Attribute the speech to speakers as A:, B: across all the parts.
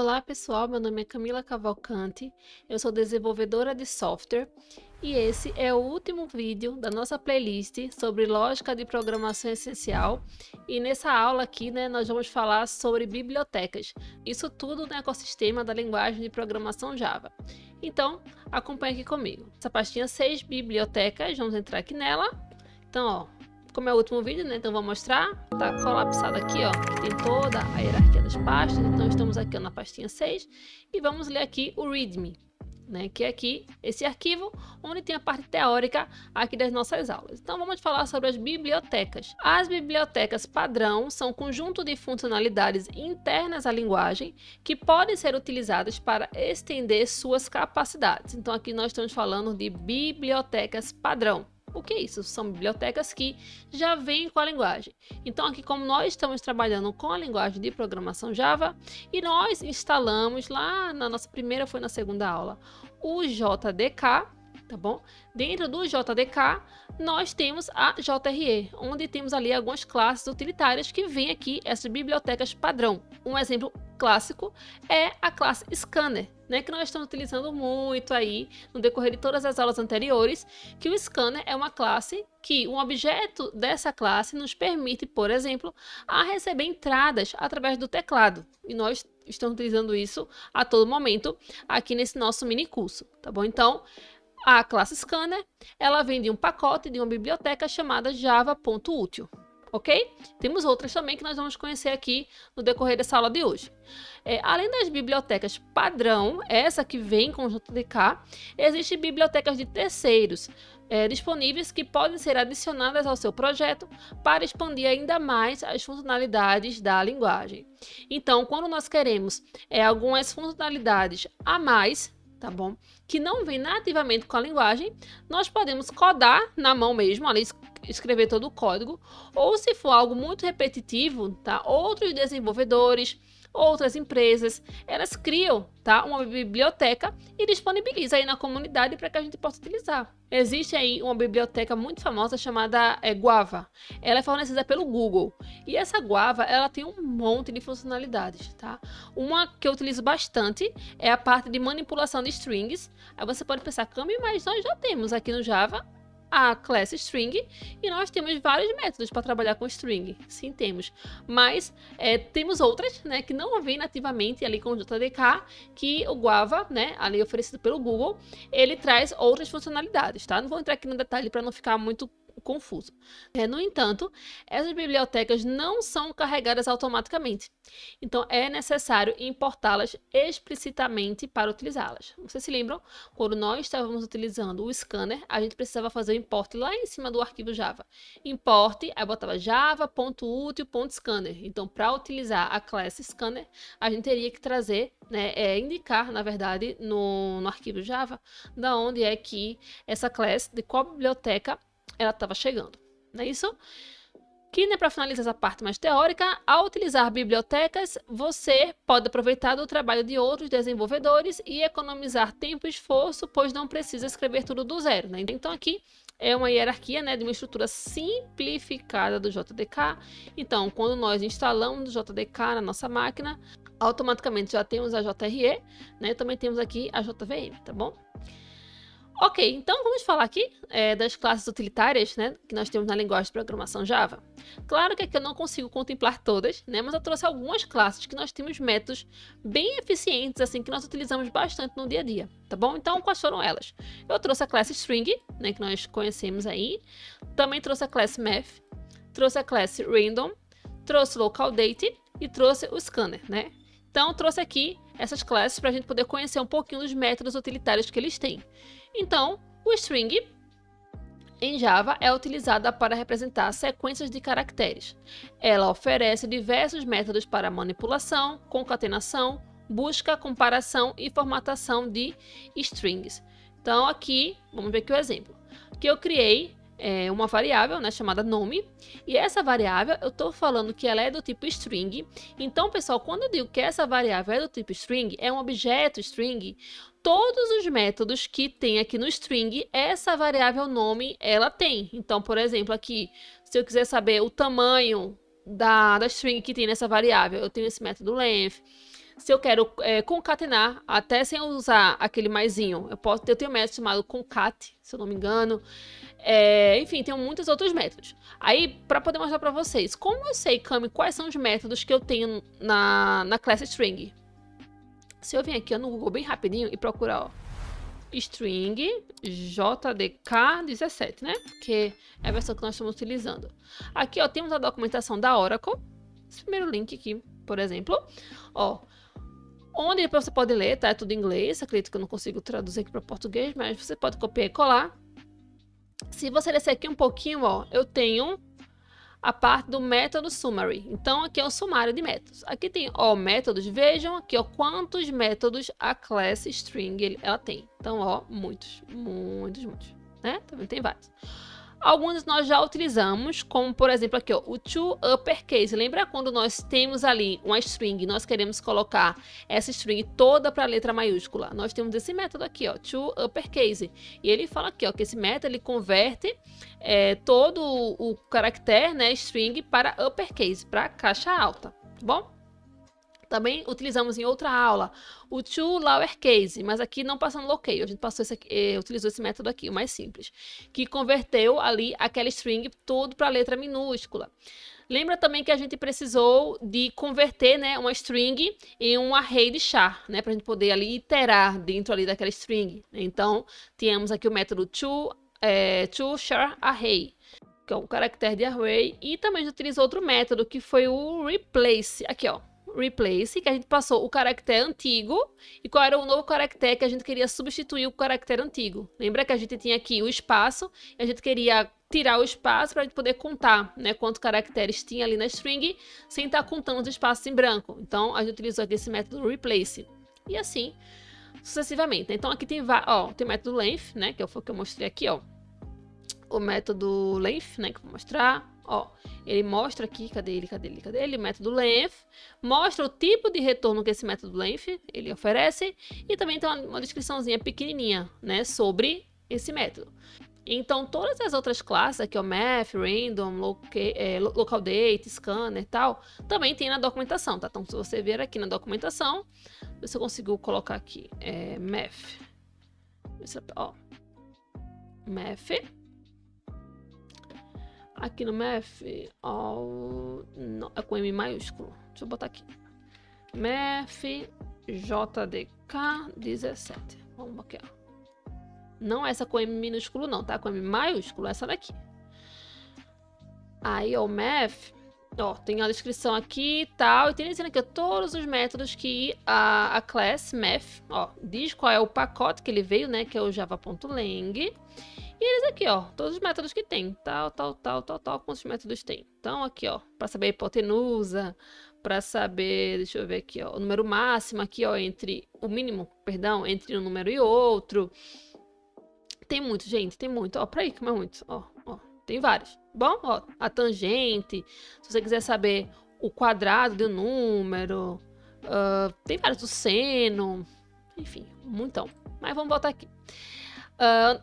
A: Olá pessoal, meu nome é Camila Cavalcante, eu sou desenvolvedora de software e esse é o último vídeo da nossa playlist sobre lógica de programação essencial e nessa aula aqui nós vamos falar sobre bibliotecas, isso tudo no ecossistema da linguagem de programação Java. Então acompanhe aqui comigo, essa pastinha 6 bibliotecas, vamos entrar aqui nela. Então como é o último vídeo, então vou mostrar, tá colapsado aqui, que tem toda a hierarquia das pastas. Então estamos aqui na pastinha 6 e vamos ler aqui o README, que é aqui esse arquivo onde tem a parte teórica aqui das nossas aulas. Então vamos falar sobre as bibliotecas. As bibliotecas padrão são um conjunto de funcionalidades internas à linguagem que podem ser utilizadas para estender suas capacidades. Então aqui nós estamos falando de bibliotecas padrão. O que é isso? São bibliotecas que já vêm com a linguagem. Então aqui, como nós estamos trabalhando com a linguagem de programação Java, e nós instalamos lá na nossa primeira, foi na segunda aula, o JDK, tá bom? Dentro do JDK, nós temos a JRE, onde temos ali algumas classes utilitárias que vêm aqui, essas bibliotecas padrão. Um exemplo clássico é a classe Scanner, que nós estamos utilizando muito aí no decorrer de todas as aulas anteriores, que o Scanner é uma classe que um objeto dessa classe nos permite, por exemplo, a receber entradas através do teclado. E nós estamos utilizando isso a todo momento aqui nesse nosso mini curso, tá bom? Então, a classe Scanner, ela vem de um pacote de uma biblioteca chamada java.util. Ok? Temos outras também que nós vamos conhecer aqui no decorrer dessa aula de hoje. Além das bibliotecas padrão, essa que vem com o JDK, existem bibliotecas de terceiros disponíveis que podem ser adicionadas ao seu projeto para expandir ainda mais as funcionalidades da linguagem. Então, quando nós queremos algumas funcionalidades a mais, tá bom? Que não vem nativamente com a linguagem, nós podemos codar na mão mesmo, ali escrever todo o código, ou se for algo muito repetitivo, tá? Outros desenvolvedores, outras empresas, elas criam, tá? Uma biblioteca e disponibilizam aí na comunidade para que a gente possa utilizar. Existe aí uma biblioteca muito famosa chamada Guava. Ela é fornecida pelo Google. E essa Guava, ela tem um monte de funcionalidades, tá? Uma que eu utilizo bastante é a parte de manipulação de strings. Aí você pode pensar, Cami, mas nós já temos aqui no Java a class string e nós temos vários métodos para trabalhar com string. Sim, temos. Mas temos outras, que não vêm nativamente ali com o JDK, que o Guava, ali oferecido pelo Google, ele traz outras funcionalidades, tá? Não vou entrar aqui no detalhe para não ficar muito confuso. No entanto, essas bibliotecas não são carregadas automaticamente. Então, é necessário importá-las explicitamente para utilizá-las. Vocês se lembram? Quando nós estávamos utilizando o Scanner, a gente precisava fazer o import lá em cima do arquivo Java. Import, aí botava java.util.scanner. Então, para utilizar a classe Scanner, a gente teria que trazer, indicar, na verdade, no arquivo Java, da onde é que essa classe, de qual biblioteca ela estava chegando, não é isso? Que, para finalizar essa parte mais teórica, ao utilizar bibliotecas, você pode aproveitar do trabalho de outros desenvolvedores e economizar tempo e esforço, pois não precisa escrever tudo do zero, Então aqui é uma hierarquia, de uma estrutura simplificada do JDK. Então, quando nós instalamos o JDK na nossa máquina, automaticamente já temos a JRE, também temos aqui a JVM, tá bom? Ok, então vamos falar aqui das classes utilitárias, que nós temos na linguagem de programação Java. Claro que aqui eu não consigo contemplar todas, mas eu trouxe algumas classes que nós temos métodos bem eficientes, assim, que nós utilizamos bastante no dia a dia, tá bom? Então, quais foram elas? Eu trouxe a classe String, que nós conhecemos aí, também trouxe a classe Math, trouxe a classe Random, trouxe o LocalDate e trouxe o Scanner, Então, trouxe aqui essas classes para a gente poder conhecer um pouquinho dos métodos utilitários que eles têm. Então, o string em Java é utilizada para representar sequências de caracteres. Ela oferece diversos métodos para manipulação, concatenação, busca, comparação e formatação de strings. Então, aqui, vamos ver aqui o exemplo. Que eu criei uma variável, chamada nome, e essa variável eu estou falando que ela é do tipo string. Então, pessoal, quando eu digo que essa variável é do tipo string, é um objeto string, todos os métodos que tem aqui no string, essa variável nome, ela tem. Então, por exemplo, aqui, se eu quiser saber o tamanho da string que tem nessa variável, eu tenho esse método length. Se eu quero concatenar, até sem usar aquele maisinho, eu tenho um método chamado concat, se eu não me engano. Enfim, tem muitos outros métodos. Aí, para poder mostrar para vocês, como eu sei, Cami, quais são os métodos que eu tenho na classe string? Se eu vir aqui no Google bem rapidinho e procurar, ó, string jdk17, né? Que é a versão que nós estamos utilizando. Aqui, ó, temos a documentação da Oracle. Esse primeiro link aqui, por exemplo, ó, onde você pode ler, tá? É tudo em inglês. Acredito que eu não consigo traduzir aqui para português, mas você pode copiar e colar. Se você descer aqui um pouquinho, ó, eu tenho a parte do método summary. Então, aqui é o sumário de métodos. Aqui tem, ó, métodos. Vejam aqui, ó, quantos métodos a classe string ela tem. Então, ó, muitos, né? Também tem vários. Alguns nós já utilizamos, como por exemplo aqui, ó, o toUpperCase. Lembra quando nós temos ali uma string e nós queremos colocar essa string toda para a letra maiúscula? Nós temos esse método aqui, ó, toUpperCase. E ele fala aqui, ó, que esse método ele converte todo o caractere, né, string para uppercase, para caixa alta, tá bom? Também utilizamos em outra aula o toLowerCase, mas aqui não passando local. A gente utilizou esse método aqui, o mais simples, que converteu ali aquela string tudo para a letra minúscula. Lembra também que a gente precisou de converter, né, uma string em um array de char, né, para a gente poder ali iterar dentro ali daquela string. Então, tínhamos aqui o método toCharArray, que é um caractere de array, e também a gente utilizou outro método, que foi o replace, aqui ó, replace, que a gente passou o caractere antigo, e qual era o novo caractere que a gente queria substituir o caractere antigo. Lembra que a gente tinha aqui o espaço, e a gente queria tirar o espaço para a gente poder contar, né, quantos caracteres tinha ali na string, sem estar contando os espaços em branco. Então, a gente utilizou aqui esse método replace. E assim, sucessivamente. Então, aqui tem, ó, tem o método length, né, que foi o que eu mostrei aqui, ó. O método length, né, que eu vou mostrar. Ó, ele mostra aqui, cadê ele? O método length, mostra o tipo de retorno que esse método length ele oferece, e também tem uma descriçãozinha pequenininha, né, sobre esse método. Então, todas as outras classes, aqui, ó, math, random, local date, scanner e tal, também tem na documentação, tá? Então, se você ver aqui na documentação, se eu consigo colocar aqui, math, ó, math. Aqui no math, não, é com M maiúsculo. Deixa eu botar aqui. Math JDK17. Vamos aqui, ó. Não essa com M minúsculo não, tá? Com M maiúsculo, essa daqui. Aí, ó, o math, ó, tem a descrição aqui e tal. E tem dizendo aqui, ó, todos os métodos que a class math, ó, diz qual é o pacote que ele veio, né? Que é o java.lang. E eles aqui, ó, todos os métodos que tem, tal, quantos métodos tem. Então, aqui, ó, para saber a hipotenusa, para saber, deixa eu ver aqui, ó, o número máximo aqui, ó, entre o mínimo, perdão, entre um número e outro. Tem muito, gente, tem muito, ó, para aí, como é muito, ó, tem vários. Bom, ó, a tangente, se você quiser saber o quadrado de um número, tem vários, o seno, enfim, um montão. Mas vamos voltar aqui.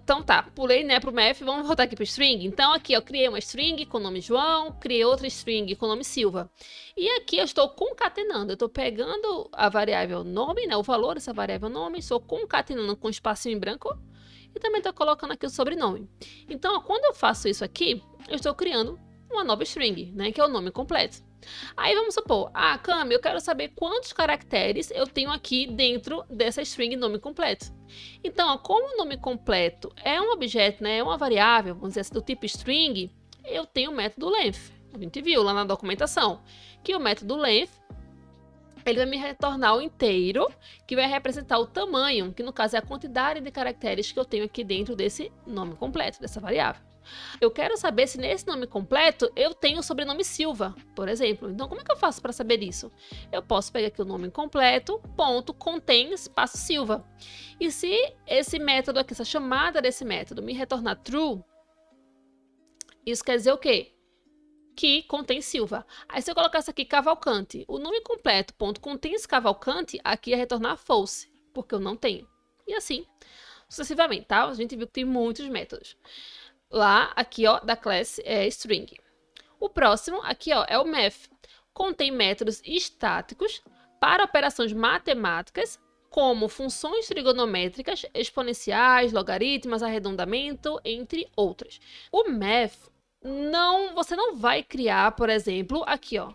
A: Então tá, pulei, né, pro math, vamos voltar aqui pro string. Então aqui eu criei uma string com o nome João, criei outra string com o nome Silva. E aqui eu estou concatenando, eu estou pegando a variável nome, né, o valor dessa variável nome, estou concatenando com um espacinho em branco e também estou colocando aqui o sobrenome. Então, ó, quando eu faço isso aqui, eu estou criando uma nova string, né, que é o nome completo. Aí vamos supor, Cami, eu quero saber quantos caracteres eu tenho aqui dentro dessa string nome completo. Então, ó, como o nome completo é um objeto, né, é uma variável, vamos dizer assim, do tipo string, eu tenho o método length. A gente viu lá na documentação que o método length, ele vai me retornar o inteiro, que vai representar o tamanho, que no caso é a quantidade de caracteres que eu tenho aqui dentro desse nome completo, dessa variável. Eu quero saber se nesse nome completo eu tenho o sobrenome Silva, por exemplo. Então, como é que eu faço para saber isso? Eu posso pegar aqui o nome completo, ponto, contém, espaço Silva. E se esse método aqui, essa chamada desse método me retornar true, isso quer dizer o quê? Que contém Silva. Aí se eu colocasse aqui Cavalcante, o nome completo, ponto, contém Cavalcante, aqui ia retornar false, porque eu não tenho. E assim, sucessivamente, tá? A gente viu que tem muitos métodos. Lá, aqui, ó, da classe string. O próximo, aqui, ó, é o math. Contém métodos estáticos para operações matemáticas, como funções trigonométricas, exponenciais, logaritmos, arredondamento, entre outras. O math, você não vai criar, por exemplo, aqui, ó,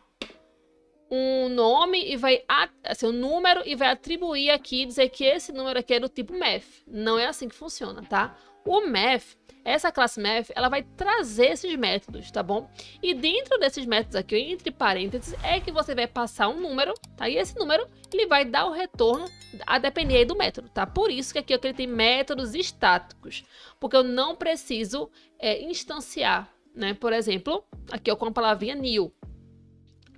A: um nome e vai, assim, um número e vai atribuir aqui, dizer que esse número aqui é do tipo math. Não é assim que funciona, tá? O math, essa classe math, ela vai trazer esses métodos, tá bom? E dentro desses métodos aqui, entre parênteses, é que você vai passar um número, tá? E esse número, ele vai dar o retorno a depender aí do método, tá? Por isso que aqui ele tem métodos estáticos, porque eu não preciso instanciar, né? Por exemplo, aqui ó, com a palavrinha new,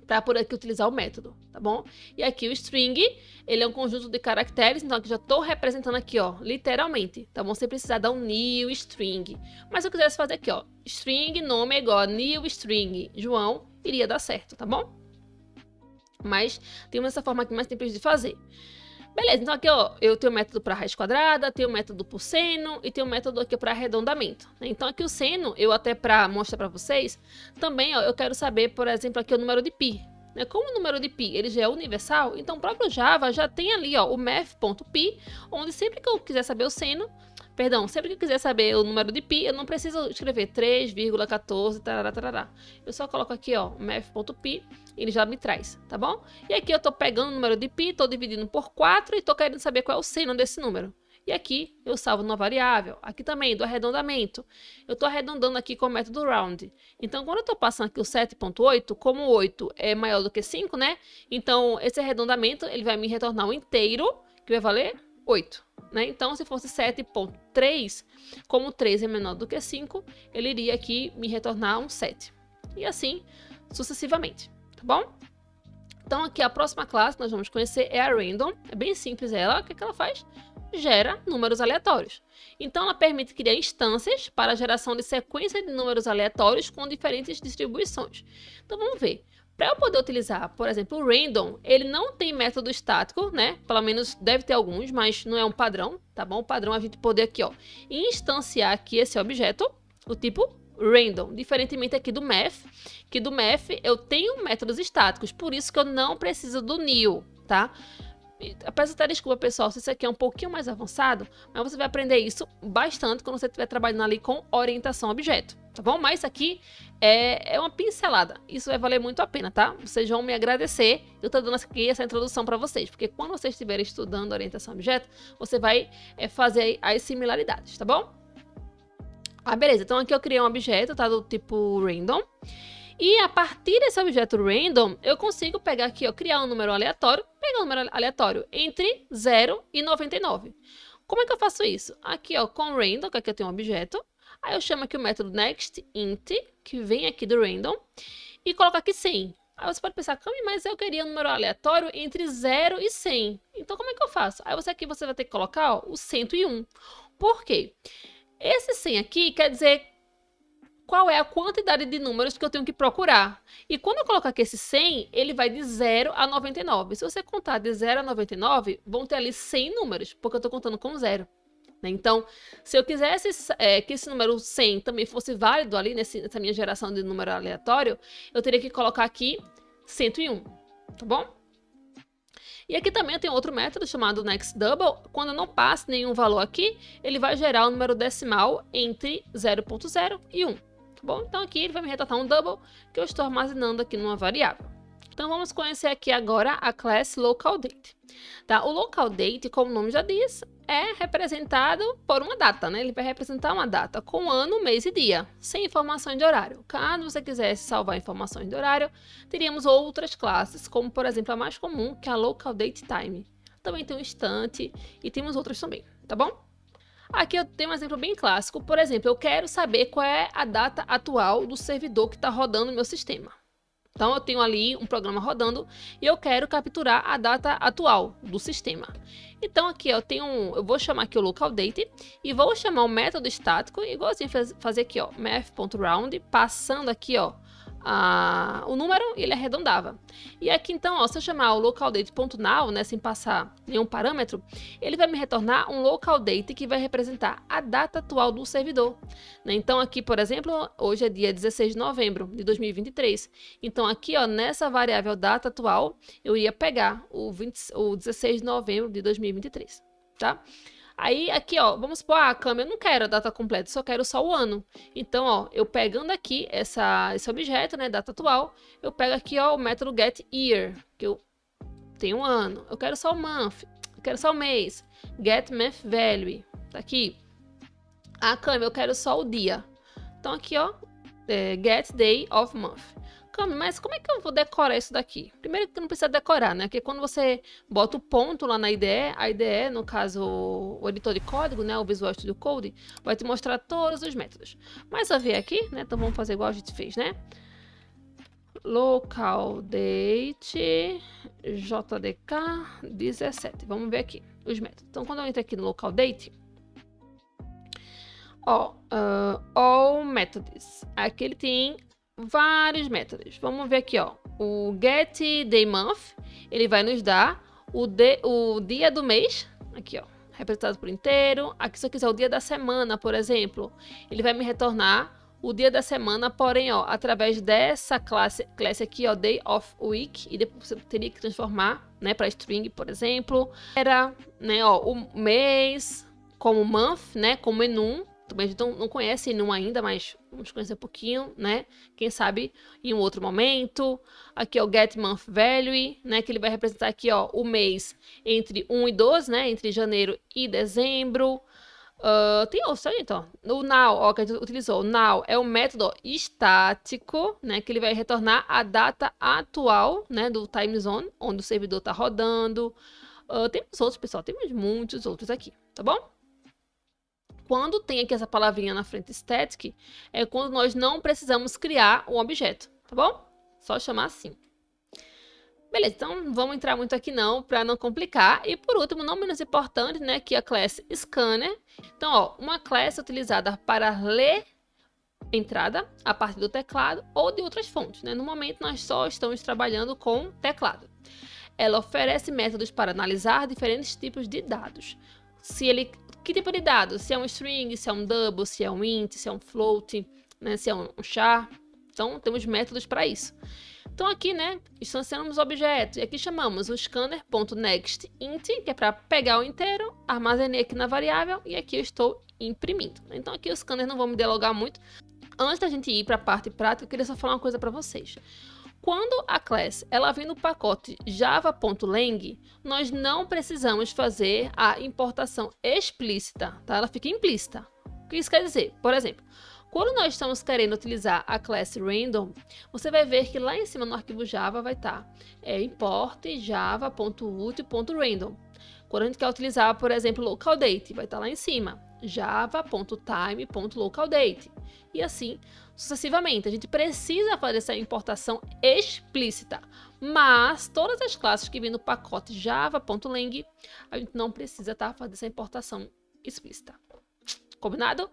A: para por aqui utilizar o método, tá bom? E aqui o string, ele é um conjunto de caracteres, então aqui já estou representando aqui, ó, literalmente, tá bom? Sem precisar dar um new string. Mas se eu quisesse fazer aqui, ó, string nome é igual a new string João, iria dar certo, tá bom? Mas temos essa forma aqui mais simples de fazer. Beleza, então aqui ó, eu tenho o método para raiz quadrada, tenho o método por seno e tenho o método aqui para arredondamento. Então aqui o seno, eu até para mostrar para vocês, também ó, eu quero saber, por exemplo, aqui o número de π. Como o número de π ele já é universal, então o próprio Java já tem ali ó, o math.π, onde sempre que eu quiser saber o seno, sempre que eu quiser saber o número de π, eu não preciso escrever 3,14, tarará, tarará. Eu só coloco aqui, ó, math.π, ele já me traz, tá bom? E aqui eu tô pegando o número de π, tô dividindo por 4 e tô querendo saber qual é o seno desse número. E aqui eu salvo numa variável. Aqui também, do arredondamento. Eu tô arredondando aqui com o método round. Então, quando eu tô passando aqui o 7.8, como 8 é maior do que 5, né? Então, esse arredondamento, ele vai me retornar um inteiro, que vai valer 8. Né? Então, se fosse 7.3, como 3 é menor do que 5, ele iria aqui me retornar um 7. E assim, sucessivamente, tá bom? Então, aqui a próxima classe que nós vamos conhecer é a random. É bem simples ela. O que ela faz? Gera números aleatórios. Então, ela permite criar instâncias para a geração de sequência de números aleatórios com diferentes distribuições. Então, vamos ver. Para eu poder utilizar, por exemplo, o random, ele não tem método estático, né? Pelo menos deve ter alguns, mas não é um padrão, tá bom? O padrão é a gente poder aqui, ó, instanciar aqui esse objeto, o tipo random, diferentemente aqui do math, que do math eu tenho métodos estáticos, por isso que eu não preciso do new, tá? Peço até desculpa, pessoal, se isso aqui é um pouquinho mais avançado, mas você vai aprender isso bastante quando você estiver trabalhando ali com orientação a objeto, tá bom? Mas isso aqui é uma pincelada, isso vai valer muito a pena, tá? Vocês vão me agradecer, eu tô dando aqui essa introdução para vocês, porque quando vocês estiverem estudando orientação a objeto, você vai fazer as similaridades, tá bom? Beleza, então aqui eu criei um objeto, tá? Do tipo random. E a partir desse objeto random, eu consigo pegar aqui, ó, criar um número aleatório, pegar um número aleatório entre 0 e 99. Como é que eu faço isso? Aqui, ó, com random, que aqui eu tenho um objeto. Aí eu chamo aqui o método nextInt, que vem aqui do random, e coloco aqui 100. Aí você pode pensar, Cami, mas eu queria um número aleatório entre 0 e 100. Então, como é que eu faço? Aí você vai ter que colocar, ó, o 101. Por quê? Esse 100 aqui quer dizer qual é a quantidade de números que eu tenho que procurar. E quando eu colocar aqui esse 100, ele vai de 0 a 99. Se você contar de 0 a 99, vão ter ali 100 números, porque eu estou contando com 0. Então, se eu quisesse que esse número 100 também fosse válido ali nessa minha geração de número aleatório, eu teria que colocar aqui 101, tá bom? E aqui também tem outro método chamado nextDouble. Quando eu não passo nenhum valor aqui, ele vai gerar um número decimal entre 0.0 e 1. Tá bom? Então aqui ele vai me retornar um double que eu estou armazenando aqui numa variável. Então vamos conhecer aqui agora a classe localDate. Tá? O localDate, como o nome já diz, é representado por uma data, né? Ele vai representar uma data com ano, mês e dia, sem informações de horário. Caso você quisesse salvar informações de horário, teríamos outras classes, como por exemplo a mais comum, que é a localDateTime. Também tem um instante e temos outras também, tá bom? Aqui eu tenho um exemplo bem clássico. Por exemplo, eu quero saber qual é a data atual do servidor que está rodando no meu sistema. Então, eu tenho ali um programa rodando e eu quero capturar a data atual do sistema. Então, aqui eu vou chamar aqui o localDate e vou chamar o método estático, igualzinho fazer aqui, ó, math.round, passando aqui, ó, o número e ele arredondava. E aqui então, ó, se eu chamar o localDate.now, né, sem passar nenhum parâmetro, ele vai me retornar um localDate que vai representar a data atual do servidor. Né? Então aqui, por exemplo, hoje é dia 16 de novembro de 2023. Então aqui, ó, nessa variável data atual, eu ia pegar o 16 de novembro de 2023, tá? Aí, aqui, ó, vamos supor, Cami, eu não quero a data completa, só quero só o ano. Então, ó, eu pegando aqui esse objeto, né, data atual, eu pego aqui, ó, o método getYear, que eu tenho um ano. Eu quero só o month, eu quero só o mês. getMonthValue, tá aqui. Cami, eu quero só o dia. Então, aqui, ó, getDayOfMonth. Cami, mas como é que eu vou decorar isso daqui? Primeiro que não precisa decorar, né? Porque quando você bota o ponto lá na IDE, a IDE, no caso, o editor de código, né? O Visual Studio Code, vai te mostrar todos os métodos. Mas só ver aqui, né? Então vamos fazer igual a gente fez, né? LocalDate JDK 17. Vamos ver aqui os métodos. Então, quando eu entro aqui no LocalDate, ó, all methods. Aqui ele tem vários métodos. Vamos ver aqui, ó. O getDayMonth, ele vai nos dar o dia do mês, aqui, ó, representado por inteiro. Aqui, se eu quiser o dia da semana, por exemplo, ele vai me retornar o dia da semana, porém, ó, através dessa classe aqui, ó, day of week, e depois você teria que transformar, né, para string, por exemplo. Era, né, ó, o mês como month, né, como enum. Também a gente não conhece enum ainda, mas vamos conhecer um pouquinho, né? Quem sabe em um outro momento. Aqui é o getMonthValue, né? Que ele vai representar aqui, ó, o mês entre 1 e 12, né? Entre janeiro e dezembro. Tem outros, então. O now, ó, que a gente utilizou. O now é um método estático, né? Que ele vai retornar a data atual, né? Do time zone, onde o servidor está rodando. Temos outros, pessoal. Temos muitos outros aqui, tá bom? Quando tem aqui essa palavrinha na frente, static, é quando nós não precisamos criar um objeto, tá bom? Só chamar assim. Beleza, então não vamos entrar muito aqui não, para não complicar. E por último, não menos importante, né, aqui a classe Scanner. Então, ó, uma classe utilizada para ler entrada a partir do teclado ou de outras fontes, né? No momento, nós só estamos trabalhando com teclado. Ela oferece métodos para analisar diferentes tipos de dados. Que tipo de dados? Se é um string, se é um double, se é um int, se é um float, né? Se é um char. Então, temos métodos para isso. Então, aqui, né, instanciamos objetos. E aqui chamamos o scanner.nextInt, que é para pegar o inteiro, armazenei aqui na variável e aqui eu estou imprimindo. Então, aqui os scanners não vão me dialogar muito. Antes da gente ir para a parte prática, eu queria só falar uma coisa para vocês. Quando a class ela vem no pacote java.lang, nós não precisamos fazer a importação explícita, tá? Ela fica implícita. O que isso quer dizer? Por exemplo, quando nós estamos querendo utilizar a classe random, você vai ver que lá em cima no arquivo Java vai estar import java.util.random. Quando a gente quer utilizar, por exemplo, localDate, vai estar lá em cima, java.time.localDate. E assim sucessivamente. A gente precisa fazer essa importação explícita, mas todas as classes que vêm no pacote java.lang, a gente não precisa fazer essa importação explícita. Combinado?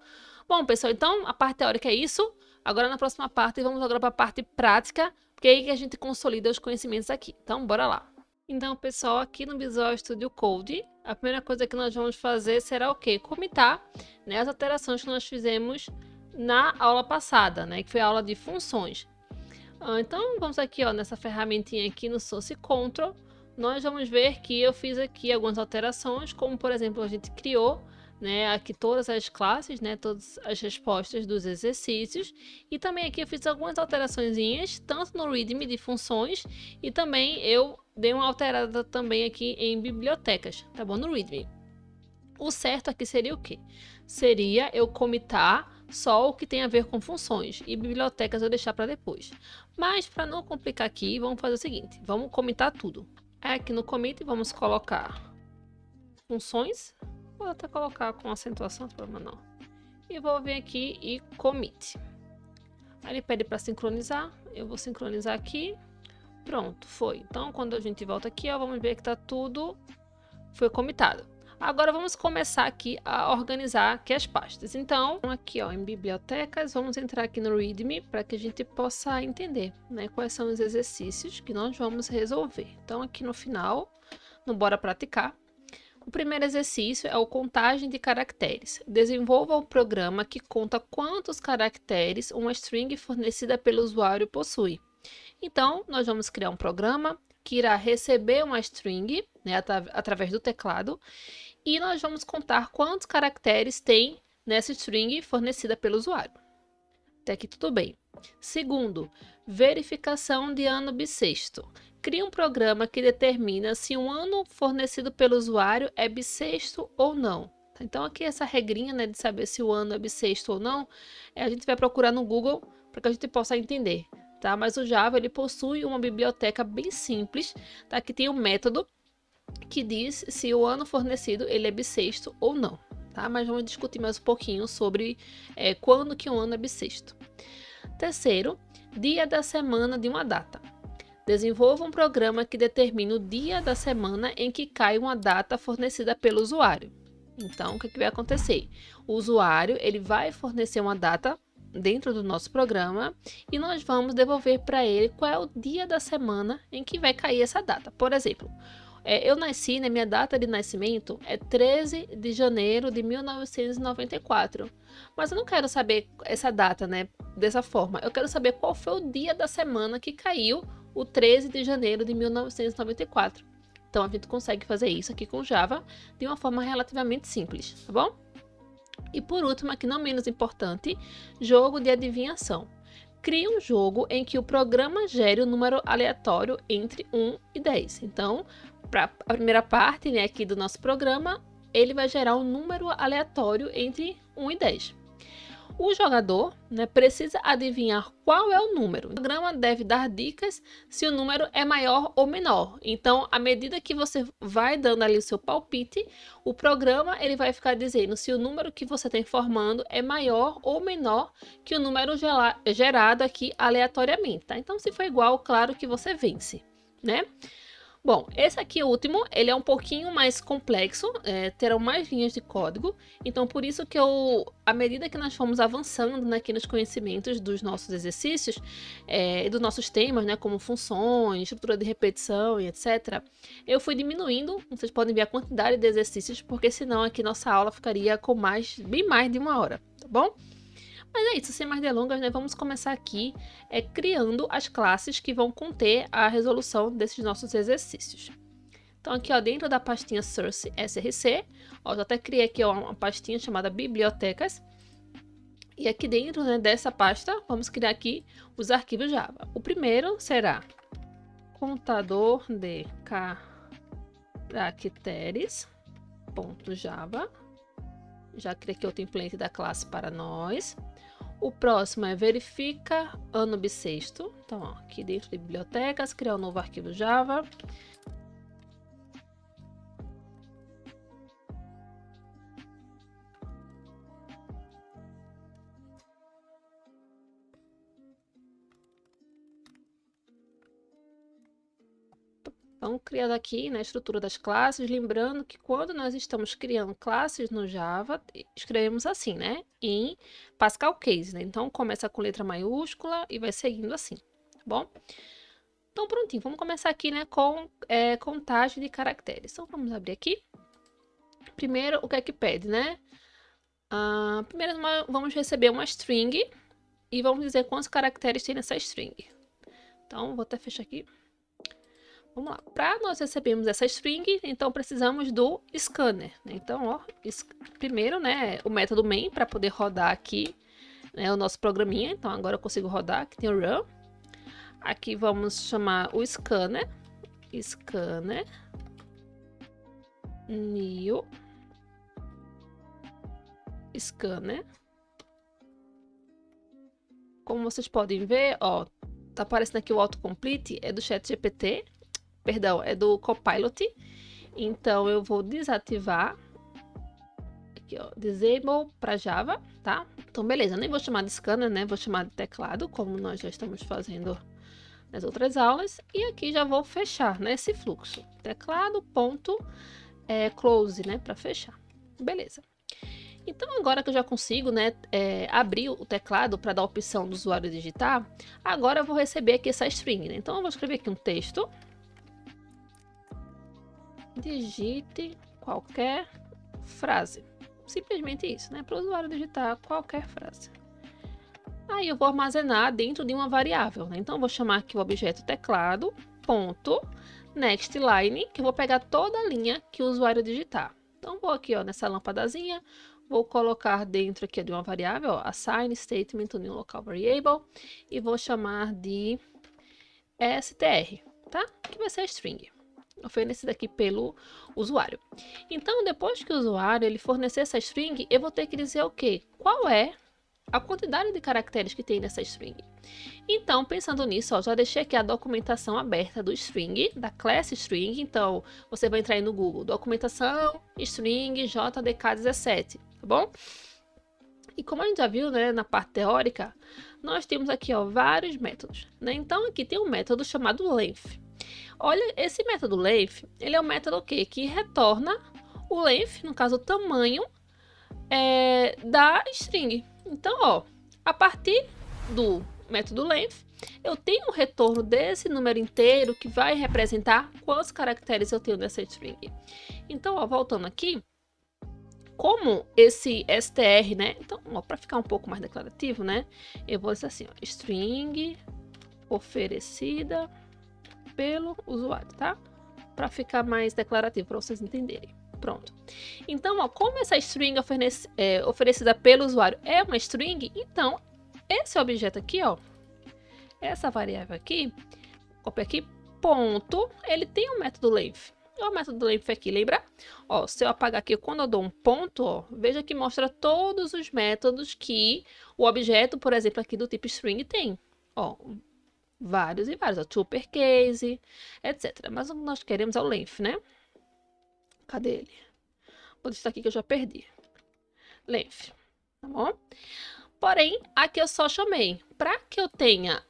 A: Bom, pessoal, então a parte teórica é isso. Agora na próxima parte vamos agora para a parte prática, porque é aí que a gente consolida os conhecimentos aqui. Então, bora lá. Então, pessoal, aqui no Visual Studio Code, a primeira coisa que nós vamos fazer será o quê? Comitar, né, as alterações que nós fizemos na aula passada, né, que foi a aula de funções. Então, vamos aqui, ó, nessa ferramentinha aqui no Source Control, nós vamos ver que eu fiz aqui algumas alterações, como, por exemplo, a gente criou, né, aqui todas as classes, né, todas as respostas dos exercícios, e também aqui eu fiz algumas alteraçõezinhas, tanto no README de funções, e também eu dei uma alterada também aqui em bibliotecas, tá bom, no README. O certo aqui seria o quê? Seria eu comitar só o que tem a ver com funções, e bibliotecas eu deixar para depois. Mas para não complicar aqui, vamos fazer o seguinte, vamos comitar tudo. Aqui no commit vamos colocar funções, vou até colocar com acentuação, não tem problema não. E vou vir aqui e commit. Aí ele pede para sincronizar, eu vou sincronizar aqui, pronto, foi. Então quando a gente volta aqui, ó, vamos ver que tá tudo foi comitado. Agora vamos começar aqui a organizar aqui as pastas. Então, aqui ó, em bibliotecas, vamos entrar aqui no README para que a gente possa entender, né, quais são os exercícios que nós vamos resolver. Então, aqui no final, no Bora Praticar, o primeiro exercício é o contagem de caracteres. Desenvolva um programa que conta quantos caracteres uma string fornecida pelo usuário possui. Então, nós vamos criar um programa que irá receber uma string, né, através do teclado, e nós vamos contar quantos caracteres tem nessa string fornecida pelo usuário. Até aqui tudo bem. Segundo, verificação de ano bissexto. Crie um programa que determina se um ano fornecido pelo usuário é bissexto ou não. Então aqui essa regrinha, né, de saber se o ano é bissexto ou não, a gente vai procurar no Google para que a gente possa entender, tá? Mas o Java ele possui uma biblioteca bem simples, tá? Que tem um método que diz se o ano fornecido ele é bissexto ou não, tá? Mas vamos discutir mais um pouquinho sobre quando que um ano é bissexto. Terceiro, dia da semana de uma data. Desenvolva um programa que determine o dia da semana em que cai uma data fornecida pelo usuário. Então, o que vai acontecer? O usuário ele vai fornecer uma data dentro do nosso programa e nós vamos devolver para ele qual é o dia da semana em que vai cair essa data. Por exemplo, eu nasci, né, minha data de nascimento é 13 de janeiro de 1994. Mas eu não quero saber essa data, né, dessa forma. Eu quero saber qual foi o dia da semana que caiu o 13 de janeiro de 1994. Então, a gente consegue fazer isso aqui com Java de uma forma relativamente simples, tá bom? E por último, aqui não menos importante, jogo de adivinhação. Crie um jogo em que o programa gere um número aleatório entre 1 e 10. Então, para a primeira parte, né, aqui do nosso programa, ele vai gerar um número aleatório entre 1 e 10. O jogador, né, precisa adivinhar qual é o número. O programa deve dar dicas se o número é maior ou menor. Então, à medida que você vai dando ali o seu palpite, o programa ele vai ficar dizendo se o número que você está informando é maior ou menor que o número gerado aqui aleatoriamente, tá? Então, se for igual, claro que você vence, né? Bom, esse aqui, o último, ele é um pouquinho mais complexo, terão mais linhas de código, então por isso que à medida que nós fomos avançando, né, aqui nos conhecimentos dos nossos exercícios, e dos nossos temas, né, como funções, estrutura de repetição e etc., eu fui diminuindo, vocês podem ver a quantidade de exercícios, porque senão aqui nossa aula ficaria com bem mais de 1 hora, tá bom? Mas é isso, sem mais delongas, né? Vamos começar aqui criando as classes que vão conter a resolução desses nossos exercícios. Então aqui ó, dentro da pastinha Source SRC, ó, eu até criei aqui ó, uma pastinha chamada Bibliotecas. E aqui dentro, né, dessa pasta, vamos criar aqui os arquivos Java. O primeiro será contador de caracteres.java. Já criei aqui o template da classe para nós. O próximo é verifica ano bissexto. Então, ó, aqui dentro de bibliotecas, criar um novo arquivo Java. Então, criando aqui na estrutura das classes, lembrando que quando nós estamos criando classes no Java, escrevemos assim, né? Em Pascal Case, né? Então, começa com letra maiúscula e vai seguindo assim, tá bom? Então, prontinho, vamos começar aqui, né, com contagem de caracteres. Então, vamos abrir aqui. Primeiro, o que é que pede, né? Primeiro, vamos receber uma string e vamos dizer quantos caracteres tem nessa string. Então, vou até fechar aqui. Vamos lá, para nós recebermos essa string, então precisamos do scanner, né? Então, ó, primeiro, né, o método main para poder rodar aqui, né, o nosso programinha. Então, agora eu consigo rodar, aqui tem o run. Aqui vamos chamar o scanner, new, scanner. Como vocês podem ver, ó, tá aparecendo aqui o autocomplete, é do ChatGPT. Perdão, é do Copilot. Então, eu vou desativar. Aqui, ó, disable para Java, tá? Então, beleza, nem vou chamar de scanner, né? Vou chamar de teclado, como nós já estamos fazendo nas outras aulas. E aqui já vou fechar, né, esse fluxo. Teclado, ponto, close, né, para fechar. Beleza. Então, agora que eu já consigo, né, abrir o teclado para dar a opção do usuário digitar, agora eu vou receber aqui essa string, né? Então, eu vou escrever aqui um texto. Digite qualquer frase. Simplesmente isso, né? Para o usuário digitar qualquer frase. Aí eu vou armazenar dentro de uma variável, né? Então, eu vou chamar aqui o objeto teclado, ponto, next line, que eu vou pegar toda a linha que o usuário digitar. Então, vou aqui, ó, nessa lâmpadazinha, vou colocar dentro aqui de uma variável, ó, assign statement to new local variable, e vou chamar de str, tá? Que vai ser a string, oferecida aqui pelo usuário. Então, depois que o usuário ele fornecer essa string, eu vou ter que dizer o quê? Qual é a quantidade de caracteres que tem nessa string. Então, pensando nisso, ó, já deixei aqui a documentação aberta do string, da classe string. Então, você vai entrar aí no Google, documentação string JDK17, tá bom? E como a gente já viu, né, na parte teórica, nós temos aqui, ó, vários métodos, né? Então, aqui tem um método chamado length. Olha, esse método length, ele é um método que retorna o length, no caso o tamanho, da string. Então, ó, a partir do método length, eu tenho um retorno desse número inteiro que vai representar quantos caracteres eu tenho nessa string. Então, ó, voltando aqui, como esse str, né? Então, para ficar um pouco mais declarativo, né? Eu vou dizer assim, ó, string oferecida pelo usuário, tá? Para ficar mais declarativo, para vocês entenderem. Pronto. Então, ó, como essa string oferecida pelo usuário é uma string, então esse objeto aqui, ó, essa variável aqui, copia aqui, ponto, ele tem um método length. O método length aqui, lembra? Ó, se eu apagar aqui, quando eu dou um ponto, ó, veja que mostra todos os métodos que o objeto, por exemplo, aqui do tipo string tem. Ó, vários e vários, ó, to uppercase, etc. Mas o que nós queremos é o length, né? Cadê ele? Vou deixar aqui que eu já perdi. Length, tá bom? Porém, aqui eu só chamei. Para que eu tenha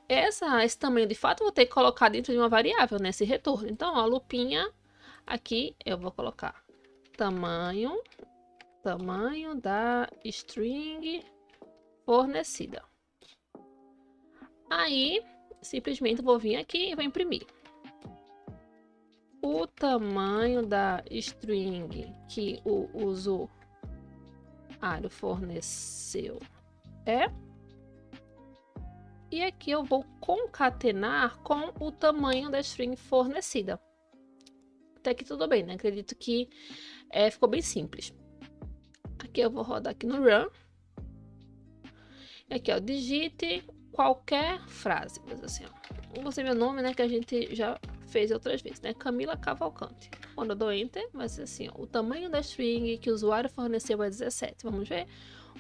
A: esse tamanho de fato, eu vou ter que colocar dentro de uma variável, nesse retorno. Então, ó, a lupinha, aqui eu vou colocar tamanho da string fornecida. Aí, simplesmente vou vir aqui e vou imprimir. O tamanho da string que o usuário forneceu e aqui eu vou concatenar com o tamanho da string fornecida. Até aqui tudo bem, né? Acredito que ficou bem simples. Aqui eu vou rodar aqui no run. E aqui, ó, digite qualquer frase. Assim, ó. Vou ser meu nome, né? Que a gente já fez outras vezes, né? Camila Cavalcante. Quando eu dou enter, vai ser assim, ó. O tamanho da string que o usuário forneceu é 17. Vamos ver?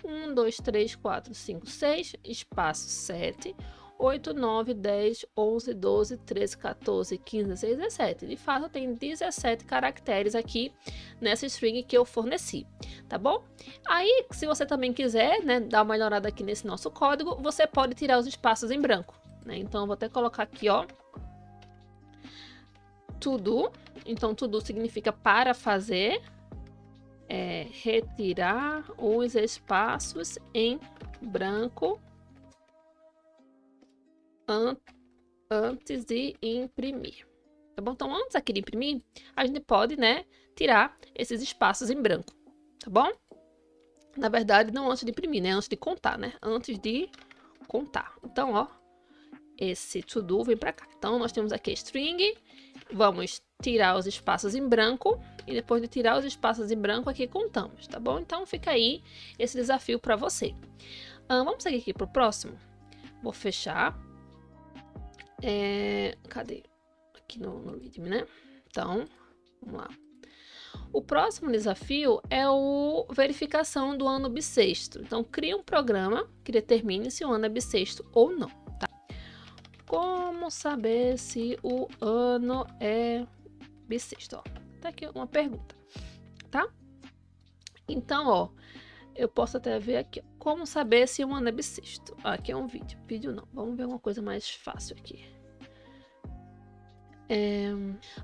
A: 1, 2, 3, 4, 5, 6, espaço 7, 8, 9, 10, 11, 12, 13, 14, 15, 16, 17. De fato, tem 17 caracteres aqui nessa string que eu forneci, tá bom? Aí, se você também quiser, né, dar uma melhorada aqui nesse nosso código, você pode tirar os espaços em branco, né? Então, eu vou até colocar aqui, ó, to do. Então, to do significa para fazer. Retirar os espaços em branco antes de imprimir, tá bom? Então, antes aqui de imprimir, a gente pode, né, tirar esses espaços em branco, tá bom? Na verdade, não antes de imprimir, né, antes de contar, né, antes de contar. Então, ó, esse to do vem para cá. Então, nós temos aqui a string, vamos tirar os espaços em branco e depois de tirar os espaços em branco aqui contamos, tá bom? Então fica aí esse desafio para você. Vamos seguir aqui para o próximo. Vou fechar. Cadê? Aqui no readme, né? Então, vamos lá. O próximo desafio é o verificação do ano bissexto. Então, crie um programa que determine se o ano é bissexto ou não, tá? Como saber se o ano é bissexto? Ó, tá aqui uma pergunta, tá? Então, ó, eu posso até ver aqui, ó, como saber se um ano é bissexto. Aqui é um vídeo. Vídeo não. Vamos ver uma coisa mais fácil aqui.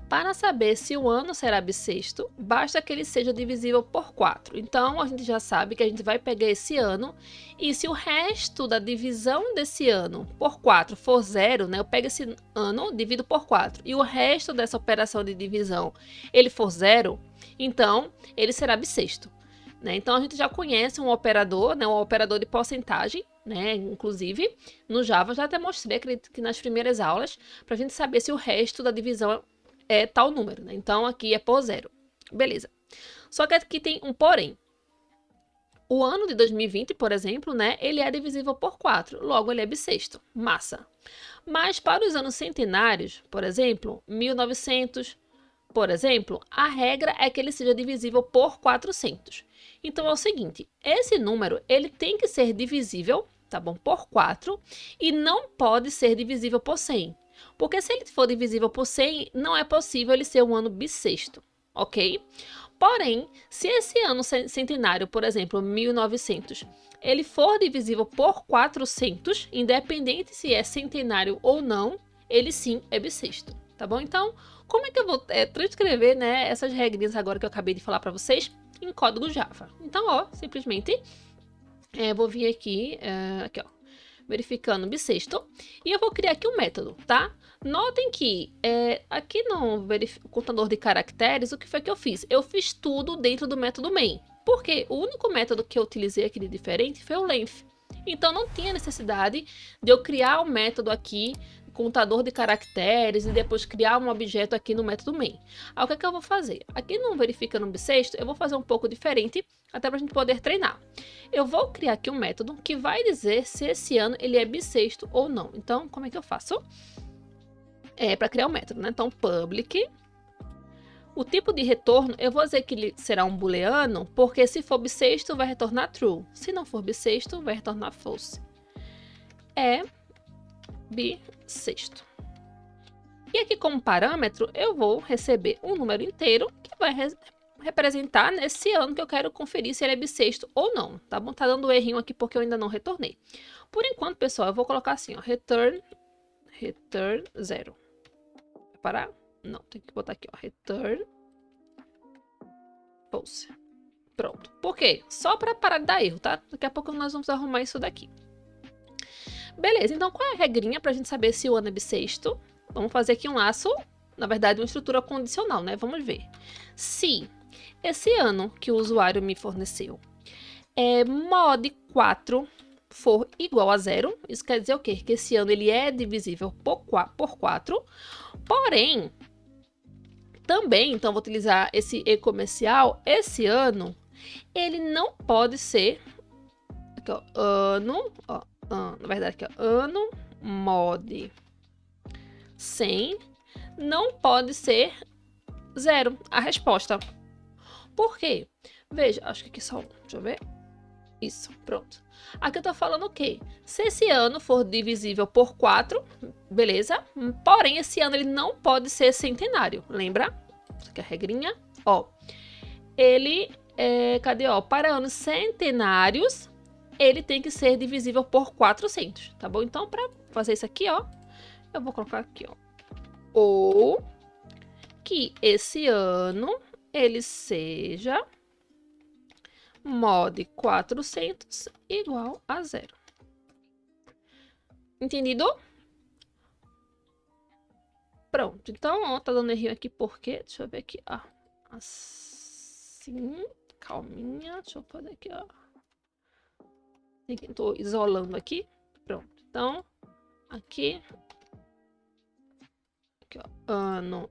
A: Para saber se o ano será bissexto, basta que ele seja divisível por 4. Então, a gente já sabe que a gente vai pegar esse ano e se o resto da divisão desse ano por 4 for 0, né? Eu pego esse ano, divido por 4 e o resto dessa operação de divisão ele for 0, então ele será bissexto. Né? Então, a gente já conhece um operador, né? Um operador de porcentagem, né? Inclusive, no Java já até mostrei, acredito que nas primeiras aulas, para a gente saber se o resto da divisão é tal número. Né? Então, aqui é por 0. Beleza. Só que aqui tem um porém. O ano de 2020, por exemplo, né? Ele é divisível por 4, logo ele é bissexto. Massa. Mas para os anos centenários, por exemplo, 1900, por exemplo, a regra é que ele seja divisível por 400. Então é o seguinte, esse número ele tem que ser divisível, tá bom, por 4 e não pode ser divisível por 100. Porque se ele for divisível por 100, não é possível ele ser um ano bissexto, ok? Porém, se esse ano centenário, por exemplo, 1900, ele for divisível por 400, independente se é centenário ou não, ele sim é bissexto, tá bom? Então, como é que eu vou transcrever, né, essas regrinhas agora que eu acabei de falar para vocês em código Java? Então, ó, simplesmente vou vir aqui, ó, verificando bissexto, e eu vou criar aqui um método, tá? Notem que aqui no contador de caracteres, o que foi que eu fiz? Eu fiz tudo dentro do método main. Porque o único método que eu utilizei aqui de diferente foi o length. Então, não tinha necessidade de eu criar um método aqui, contador de caracteres, e depois criar um objeto aqui no método main. Aí, o que é que eu vou fazer? Aqui no verificando bissexto, eu vou fazer um pouco diferente, até para a gente poder treinar. Eu vou criar aqui um método que vai dizer se esse ano ele é bissexto ou não. Então, como é que eu faço? Para criar um método, né? Então, public. O tipo de retorno, eu vou dizer que ele será um booleano, porque se for bissexto, vai retornar true. Se não for bissexto, vai retornar false. É bissexto. E aqui como parâmetro, eu vou receber um número inteiro que vai representar nesse ano que eu quero conferir se ele é bissexto ou não, tá bom? Tá dando errinho aqui porque eu ainda não retornei. Por enquanto, pessoal, eu vou colocar assim, ó, return 0. Vai parar? Não, tem que botar aqui, ó, return false. Pronto. Por quê? Só para parar de dar erro, tá? Daqui a pouco nós vamos arrumar isso daqui. Beleza, então qual é a regrinha para a gente saber se o ano é bissexto? Vamos fazer aqui um laço, na verdade, uma estrutura condicional, né? Vamos ver. Se esse ano que o usuário me forneceu mod 4 for igual a 0, isso quer dizer o quê? Que esse ano ele é divisível por 4, porém, também, então vou utilizar esse e comercial, esse ano, ele não pode ser, aqui, ó, ano, ó, na verdade aqui, ó, ano mod 100 não pode ser 0 a resposta. Por quê? Veja, acho que aqui só um, deixa eu ver. Isso, pronto. Aqui eu tô falando o quê? Se esse ano for divisível por 4, beleza? Porém, esse ano ele não pode ser centenário, lembra? Isso aqui é a regrinha. Ó, ele cadê, ó? Para anos centenários, ele tem que ser divisível por 400, tá bom? Então, para fazer isso aqui, ó, eu vou colocar aqui, ó. Ou que esse ano ele seja mod 400 igual a 0. Entendido? Pronto. Então, ó, tá dando erro aqui porque... Deixa eu ver aqui, ó. Assim. Calminha. Deixa eu fazer aqui, ó. Tô isolando aqui. Pronto. Então, aqui. Aqui, ó. Ano.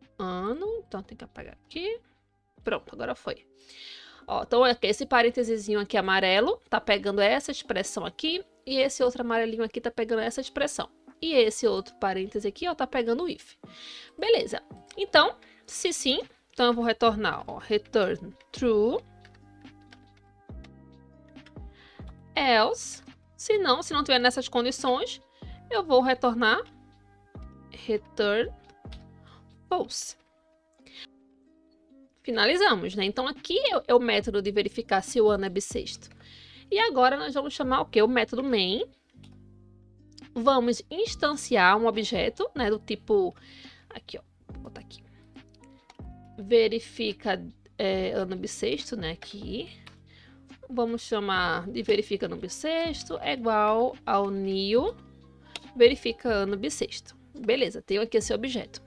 A: Então, tem que apagar aqui. Pronto, agora foi. Ó, então, esse parênteses aqui amarelo tá pegando essa expressão aqui, e esse outro amarelinho aqui tá pegando essa expressão. E esse outro parêntese aqui, ó, tá pegando o if. Beleza. Então, se sim, então eu vou retornar, ó, return true. Else, se não tiver nessas condições, eu vou retornar return false. Finalizamos, né? Então, aqui é o método de verificar se o ano é bissexto. E agora, nós vamos chamar o quê? O método main. Vamos instanciar um objeto, né? Do tipo, aqui, ó, botar aqui. Verifica ano bissexto, né? Aqui. Vamos chamar de verifica ano bissexto é igual ao new verifica ano bissexto. Beleza, tenho aqui esse objeto.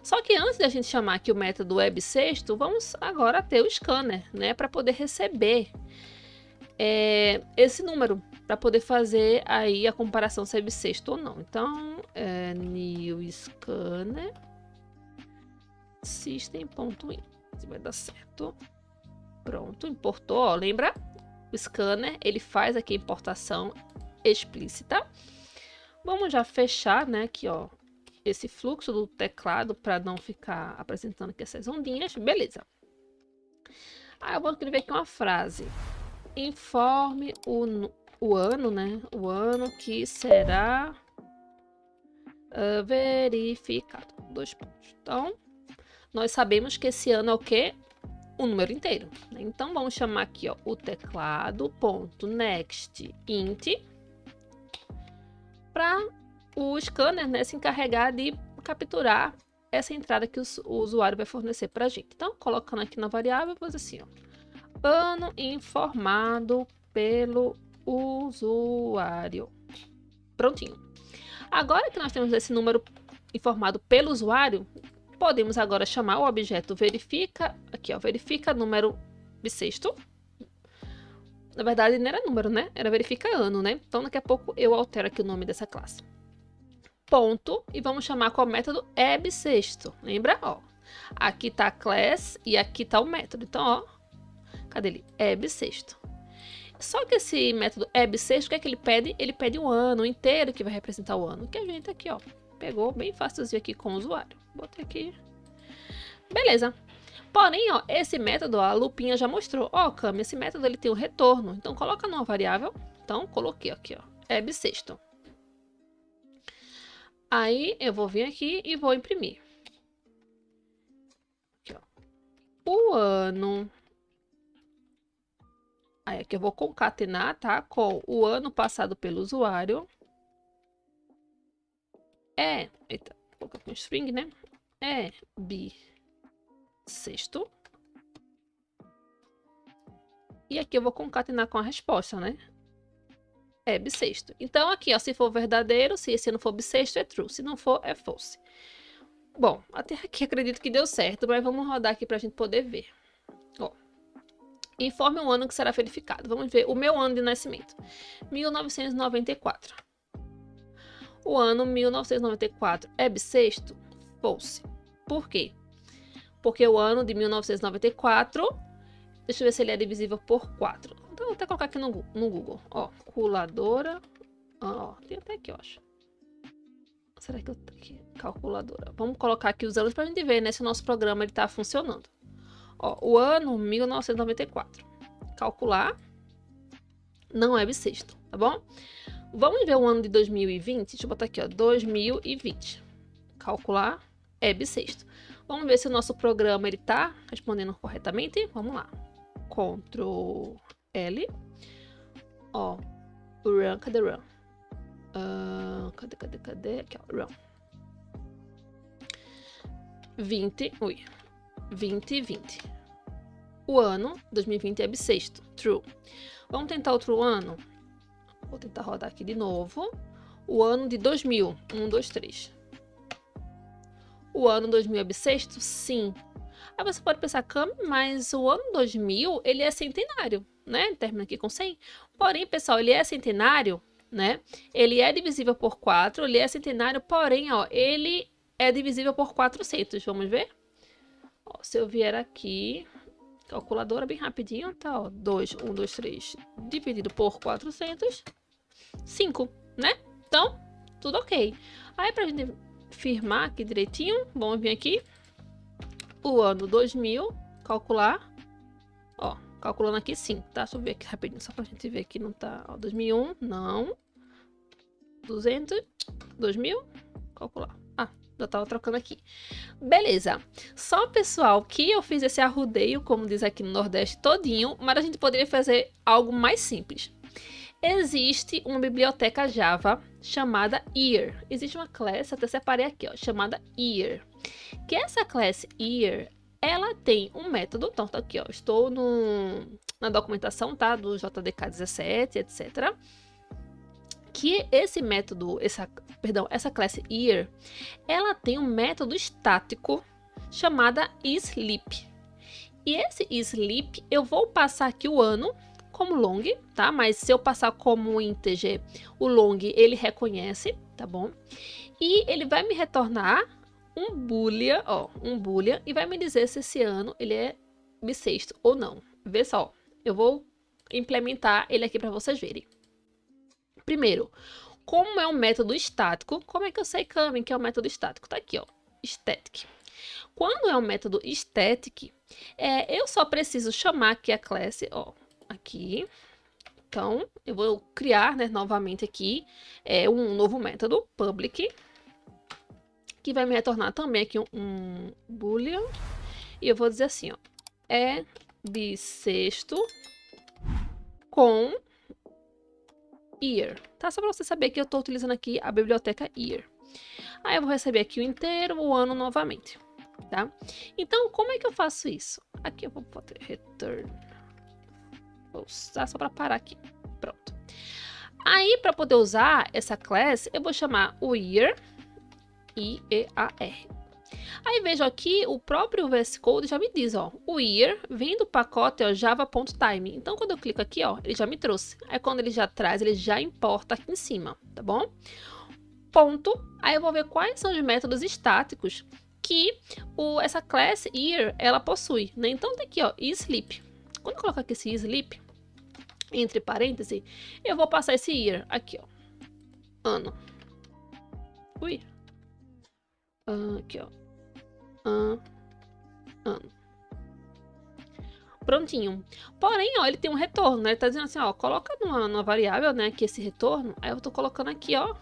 A: Só que antes da gente chamar aqui o método bissexto, vamos agora ter o scanner, né? Para poder receber esse número, para poder fazer aí a comparação se é bissexto ou não. Então, new scanner system.in. Se vai dar certo. Pronto, importou, ó, lembra? O scanner, ele faz aqui a importação explícita. Vamos já fechar, né, aqui, ó, esse fluxo do teclado para não ficar apresentando aqui essas ondinhas. Beleza. Aí eu vou escrever aqui uma frase. Informe o ano, né? O ano que será verificado. 2 pontos. Então, nós sabemos que esse ano é o quê? O número inteiro. Né? Então, vamos chamar aqui, ó, o teclado.nextInt para o scanner, né, se encarregar de capturar essa entrada que o usuário vai fornecer para a gente. Então, colocando aqui na variável, vou dizer assim, ó, ano informado pelo usuário. Prontinho. Agora que nós temos esse número informado pelo usuário, podemos agora chamar o objeto verifica, aqui ó, verifica número bissexto. Na verdade, não era número, né? Era verifica ano, né? Então, daqui a pouco eu altero aqui o nome dessa classe. Ponto. E vamos chamar qual método? Bissexto. Lembra? Ó, aqui tá a class e aqui tá o método. Então, ó, cadê ele? Bissexto. Só que esse método bissexto, o que é que ele pede? Ele pede um ano inteiro que vai representar o ano. Que a gente aqui, ó, pegou bem facilzinho aqui com o usuário. Botei aqui. Beleza. Porém, ó, esse método, ó, a lupinha já mostrou. Ó, Cami, esse método ele tem um retorno. Então, coloca numa variável. Então, coloquei aqui, ó, bissexto. Aí, eu vou vir aqui e vou imprimir. Aqui, ó. O ano. Aí, aqui eu vou concatenar, tá? Com o ano passado pelo usuário. Eita, vou colocar um string, né? Bissexto. E aqui eu vou concatenar com a resposta, né? Bissexto. Então, aqui, ó, se for verdadeiro, se esse não for bissexto, é true. Se não for, é false. Bom, até aqui acredito que deu certo, mas vamos rodar aqui pra gente poder ver. Ó. Informe o ano que será verificado. Vamos ver o meu ano de nascimento. 1994. O ano 1994 é bissexto? False. Por quê? Porque o ano de 1994, deixa eu ver se ele é divisível por 4. Então, vou até colocar aqui no Google. Ó, calculadora. Ó, tem até aqui, eu acho. Será que eu tenho aqui? Calculadora. Vamos colocar aqui os anos pra gente ver, né, se o nosso programa ele tá funcionando. Ó, o ano 1994. Calcular. Não é bissexto, tá bom? Vamos ver o ano de 2020. Deixa eu botar aqui, ó, 2020. Calcular é bissexto. Vamos ver se o nosso programa ele tá respondendo corretamente. Vamos lá. Ctrl L. Ó, run, cadê run? Cadê? Aqui, ó, run. 2020. O ano 2020 é bissexto, true. Vamos tentar outro ano? Vou tentar rodar aqui de novo. O ano de 2000, 1, 2, 3. O ano 2000 é bissexto? Sim. Aí você pode pensar, Cami, mas o ano 2000, ele é centenário, né? Termina aqui com 100. Porém, pessoal, ele é centenário, né? Ele é divisível por 4, ele é centenário, porém, ó, ele é divisível por 400. Vamos ver? Ó, se eu vier aqui, calculadora bem rapidinho, tá? Ó, 2, 1, 2, 3, dividido por 400, 5, né? Então, tudo ok. Aí, pra gente firmar aqui direitinho, vamos vir aqui. O ano 2000, calcular. Ó, calculando aqui 5, tá? Deixa eu ver aqui rapidinho, só pra gente ver que não tá. Ó, 2001, não. 200, 2000, calcular. Ah, já tava trocando aqui. Beleza. Só, pessoal, que eu fiz esse arrudeio, como diz aqui no Nordeste, todinho, mas a gente poderia fazer algo mais simples. Existe uma biblioteca Java chamada Year. Existe uma classe, até separei aqui, ó, chamada Year. que essa classe year, ela tem um método, então tá aqui, ó, estou na documentação, tá, do JDK 17, etc. Que esse método, essa classe year, ela tem um método estático chamada sleep. E esse sleep, eu vou passar aqui o ano como long, tá? Mas se eu passar como integer, o long ele reconhece, tá bom? E ele vai me retornar um boolean, ó, e vai me dizer se esse ano ele é bissexto ou não. Vê só, eu vou implementar ele aqui para vocês verem. Primeiro, como é um método estático, como é que eu sei, Cami, que é um método estático? Tá aqui, ó, static. Quando é um método static, eu só preciso chamar aqui a classe, ó, aqui. Então, eu vou criar, né, novamente aqui, um novo método, public, que vai me retornar também aqui um boolean. E eu vou dizer assim, ó, é bissexto com year, tá? Só para você saber que eu estou utilizando aqui a biblioteca year. Aí eu vou receber aqui o inteiro, o ano novamente, tá? Então, como é que eu faço isso? Aqui eu vou botar return. Vou usar só para parar aqui. Pronto. Aí, para poder usar essa classe, eu vou chamar o year, I-E-A-R. Aí vejo aqui, o próprio VS Code já me diz, ó, o year vem do pacote, ó, java.time. Então, quando eu clico aqui, ó, ele já me trouxe. Aí, quando ele já traz, ele já importa aqui em cima, tá bom? Ponto. Aí, eu vou ver quais são os métodos estáticos que essa classe year, ela possui, né? Então, tá aqui, ó, sleep. Quando eu colocar aqui esse sleep, entre parênteses, eu vou passar esse year aqui, ó, ano. Ui. Aqui, ó. Ano. Prontinho. Porém, ó, ele tem um retorno, né? Ele tá dizendo assim, ó, coloca numa variável, né, aqui esse retorno. Aí eu tô colocando aqui, ó,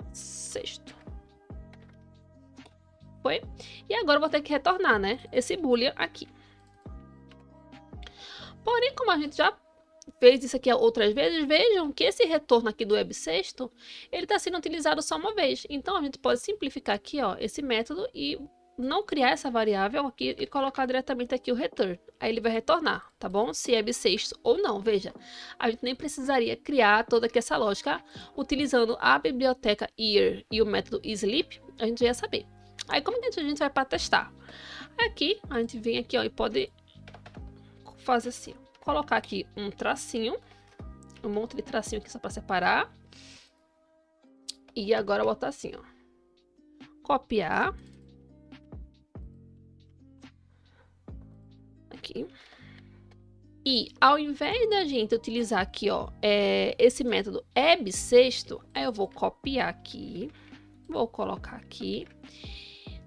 A: bissexto. Foi? E agora eu vou ter que retornar, né, esse boolean aqui. Porém, como a gente já fez isso aqui outras vezes, vejam que esse retorno aqui do bissexto, ele está sendo utilizado só uma vez. Então, a gente pode simplificar aqui, ó, esse método e não criar essa variável aqui e colocar diretamente aqui o return. Aí ele vai retornar, tá bom? Se é bissexto ou não, veja. A gente nem precisaria criar toda aqui essa lógica utilizando a biblioteca year e o método sleep, a gente já ia saber. Aí, como que a gente vai para testar? Aqui, a gente vem aqui, ó, e pode fazer assim, ó. Colocar aqui um tracinho, um monte de tracinho aqui só para separar. E agora botar assim, ó. Copiar. Aqui. E ao invés da gente utilizar aqui, ó, esse método bissexto, aí eu vou copiar aqui. Vou colocar aqui,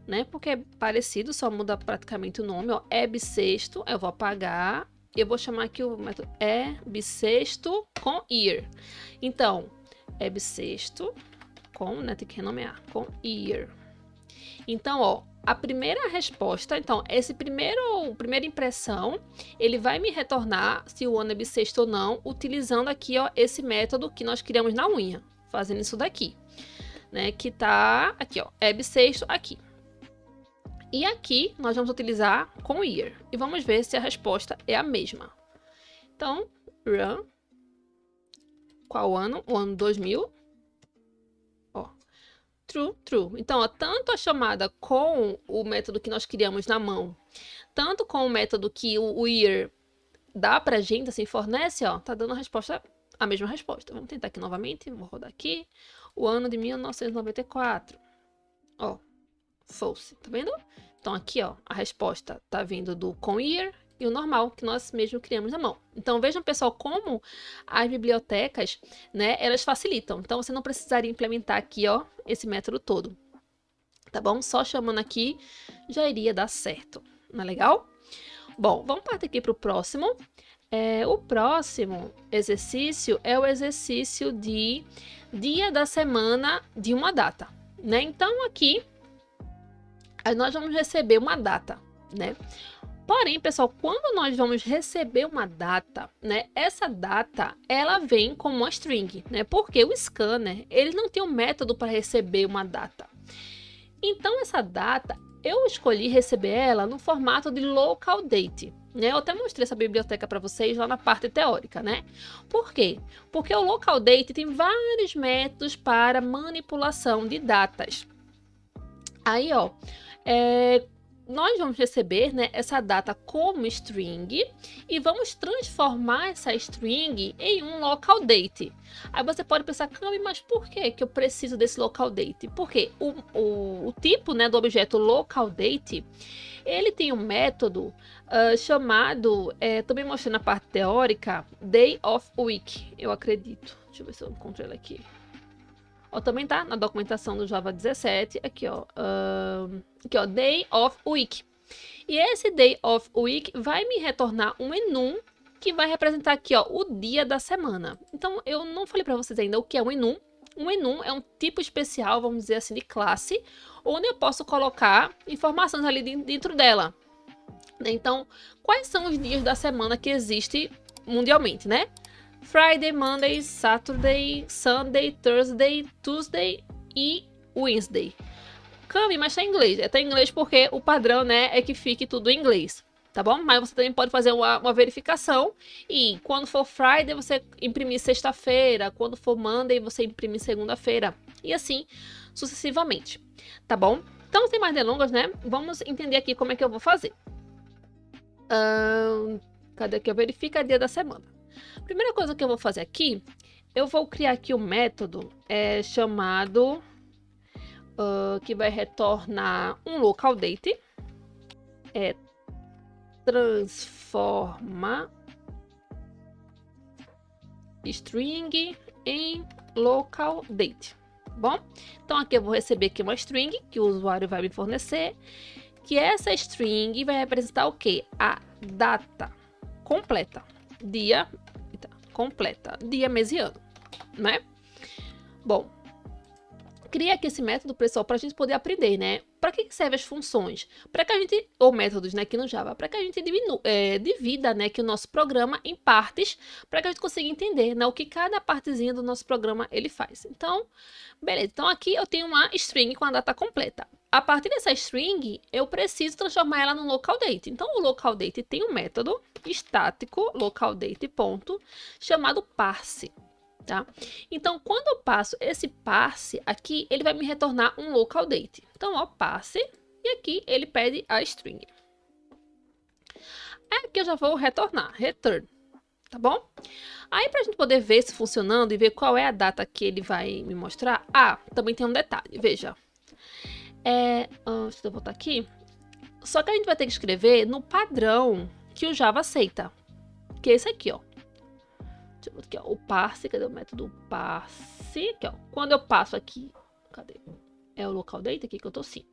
A: né? Porque é parecido, só muda praticamente o nome, ó. Bissexto, eu vou apagar. Eu vou chamar aqui o método bissexto com year. Então, bissexto com, né, tem que renomear, com year. Então, ó, a primeira resposta, então, primeira impressão, ele vai me retornar se o ano é bissexto ou não, utilizando aqui, ó, esse método que nós criamos na unha, fazendo isso daqui, né, que tá aqui, ó, bissexto aqui. E aqui nós vamos utilizar com year. E vamos ver se a resposta é a mesma. Então, run. Qual ano? O ano 2000. Ó, true, true. Então, ó, tanto a chamada com o método que nós criamos na mão, tanto com o método que o year dá pra gente, assim, fornece, ó, tá dando a mesma resposta. Vamos tentar aqui novamente. Vou rodar aqui. O ano de 1994. Ó, false, tá vendo? Então, aqui, ó, a resposta tá vindo do com year e o normal, que nós mesmos criamos na mão. Então, vejam, pessoal, como as bibliotecas, né, elas facilitam. Então, você não precisaria implementar aqui, ó, esse método todo, tá bom? Só chamando aqui já iria dar certo, não é legal? Bom, vamos partir aqui para o próximo. O próximo exercício é o exercício de dia da semana de uma data, né? Então, aqui nós vamos receber uma data, né? Porém, pessoal, quando nós vamos receber uma data, né, essa data, ela vem como uma string, né, porque o scanner, ele não tem um método para receber uma data. Então, essa data, eu escolhi receber ela no formato de local date, né? Eu até mostrei essa biblioteca para vocês lá na parte teórica, né? Por quê? Porque o local date tem vários métodos para manipulação de datas. Aí, ó, nós vamos receber, né, essa data como string e vamos transformar essa string em um local date. Aí você pode pensar, Cami, mas por que eu preciso desse local date? Porque o tipo, né, do objeto local date, ele tem um método chamado, também mostrei na parte teórica, day of week, eu acredito. Deixa eu ver se eu encontro ele aqui. Ó, também tá na documentação do Java 17, aqui ó, Day of Week. E esse Day of Week vai me retornar um enum que vai representar aqui ó, o dia da semana. Então eu não falei para vocês ainda o que é um enum. Um enum é um tipo especial, vamos dizer assim, de classe, onde eu posso colocar informações ali dentro dela. Então, quais são os dias da semana que existe mundialmente, né? Friday, Monday, Saturday, Sunday, Thursday, Tuesday e Wednesday. Cami, mas tá em inglês. Tá em inglês porque o padrão, né, é que fique tudo em inglês, tá bom? Mas você também pode fazer uma verificação e quando for Friday você imprimir sexta-feira, quando for Monday você imprimir segunda-feira e assim sucessivamente, tá bom? Então, sem mais delongas, né, vamos entender aqui como é que eu vou fazer. Cadê que eu verifico? Dia da semana. Primeira coisa que eu vou fazer aqui, eu vou criar aqui um método chamado que vai retornar um local date, transforma string em local date, bom? Então aqui eu vou receber aqui uma string que o usuário vai me fornecer, que essa string vai representar o que? A data completa, dia mês e ano, né? Bom, cria aqui esse método, pessoal, para a gente poder aprender, né? Para que servem as funções? Para que a gente, ou métodos, né, aqui no Java, para que a gente divida, né, que o nosso programa em partes, para que a gente consiga entender, né, o que cada partezinha do nosso programa ele faz. Então, beleza. Então aqui eu tenho uma string com a data completa. A partir dessa string, eu preciso transformar ela num local date. Então, o local date tem um método estático, localDate, chamado parse, tá? Então, quando eu passo esse parse aqui, ele vai me retornar um local date. Então, ó, parse, e aqui ele pede a string. Aqui eu já vou retornar, return, tá bom? Aí, para a gente poder ver se funcionando e ver qual é a data que ele vai me mostrar, também tem um detalhe, veja. Deixa eu voltar aqui. Só que a gente vai ter que escrever no padrão que o Java aceita, que é esse aqui, ó. Aqui, ó, o parse, cadê o método parse? Aqui, ó. Quando eu passo aqui, cadê? É o local date aqui que eu tô sim.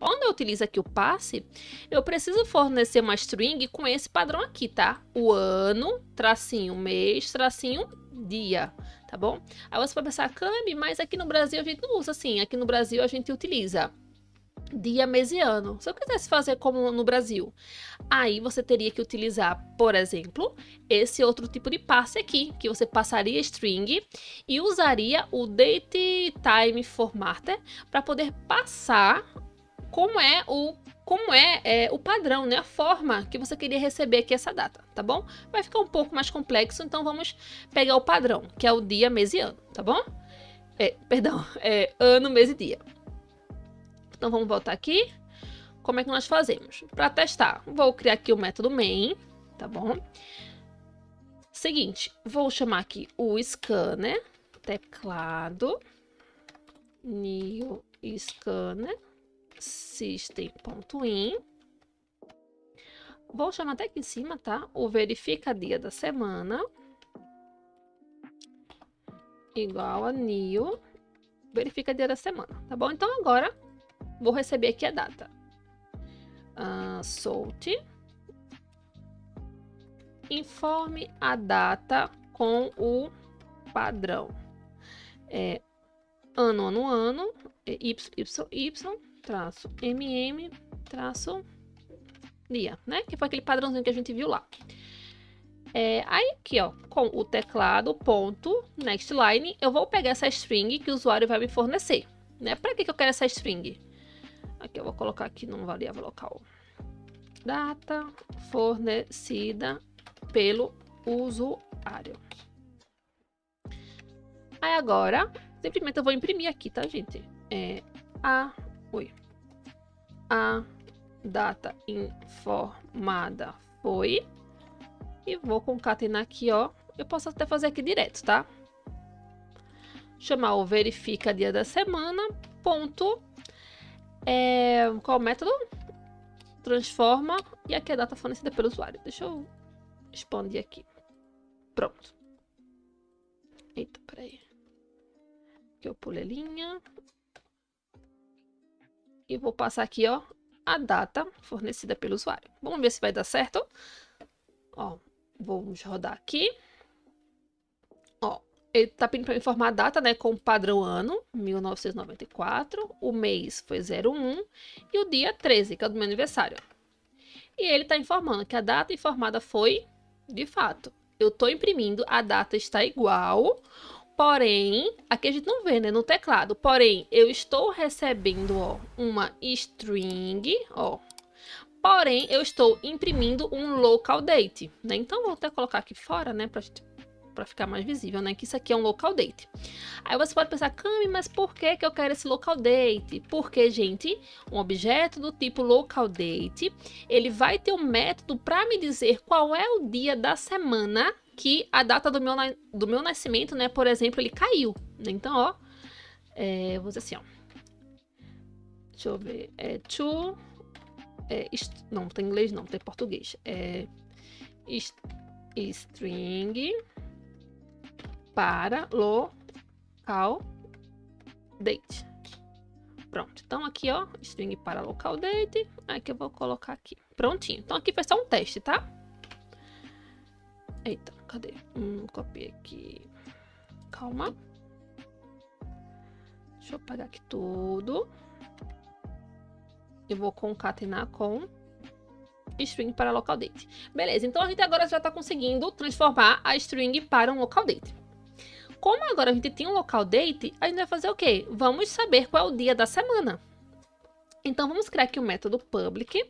A: Onde eu utilizo aqui o parse, eu preciso fornecer uma string com esse padrão aqui, tá? O ano, tracinho mês, tracinho dia, tá bom? Aí você vai pensar, Cami, mas aqui no Brasil a gente não usa assim. Aqui no Brasil a gente utiliza dia, mês e ano. Se eu quisesse fazer como no Brasil, aí você teria que utilizar, por exemplo, esse outro tipo de passe aqui, que você passaria string e usaria o datetime formatter para poder passar como é o padrão, né? A forma que você queria receber aqui essa data, tá bom? Vai ficar um pouco mais complexo, então vamos pegar o padrão, que é o dia, mês e ano, tá bom? Ano, mês e dia. Então, vamos voltar aqui. Como é que nós fazemos? Para testar, vou criar aqui o método main, tá bom? Seguinte, vou chamar aqui o scanner, teclado, new scanner, system.in. Vou chamar até aqui em cima, tá? O verifica dia da semana, igual a new, verifica dia da semana, tá bom? Então, agora vou receber aqui a data. Sort. Informe a data com o padrão. Ano, YYY, traço MM, traço dia, né? Que foi aquele padrãozinho que a gente viu lá. Aí aqui, ó, com o teclado, ponto, next line, eu vou pegar essa string que o usuário vai me fornecer, né? Para que eu quero essa string? Aqui eu vou colocar aqui num variável local. Data fornecida pelo usuário. Aí agora, simplesmente eu vou imprimir aqui, tá, gente? A data informada foi. E vou concatenar aqui, ó. Eu posso até fazer aqui direto, tá? Chamar o verifica dia da semana, ponto. Qual o método? Transforma. E aqui a data fornecida pelo usuário. Deixa eu expandir aqui. Pronto. Eita, peraí. Aqui eu pulei linha. E vou passar aqui, ó, a data fornecida pelo usuário. Vamos ver se vai dar certo. Ó, vamos rodar aqui. Ó, ele tá pedindo para informar a data, né, com o padrão ano, 1994. O mês foi 01 e o dia 13, que é o do meu aniversário. E ele tá informando que a data informada foi, de fato. Eu tô imprimindo, a data está igual, porém, aqui a gente não vê, né, no teclado. Porém, eu estou recebendo, ó, uma string, ó. Porém, eu estou imprimindo um local date, né? Então, vou até colocar aqui fora, né, para ficar mais visível, né, que isso aqui é um local date. Aí você pode pensar, Cami, mas por que que eu quero esse local date? Porque, gente, um objeto do tipo local date, ele vai ter um método para me dizer qual é o dia da semana que a data do meu nascimento, né, por exemplo, ele caiu. Então, ó, vou dizer assim, ó. Deixa eu ver, não, tem inglês não, tem português. String para local date. Pronto, então aqui, ó, string para local date. Aqui eu vou colocar aqui. Prontinho. Então aqui foi só um teste, tá? Eita, cadê? Copiei aqui. Calma. Deixa eu pegar aqui tudo. Eu vou concatenar com string para local date. Beleza, então a gente agora já está conseguindo transformar a string para um local date. Como agora a gente tem um local date, a gente vai fazer o quê? Vamos saber qual é o dia da semana. Então vamos criar aqui o método public.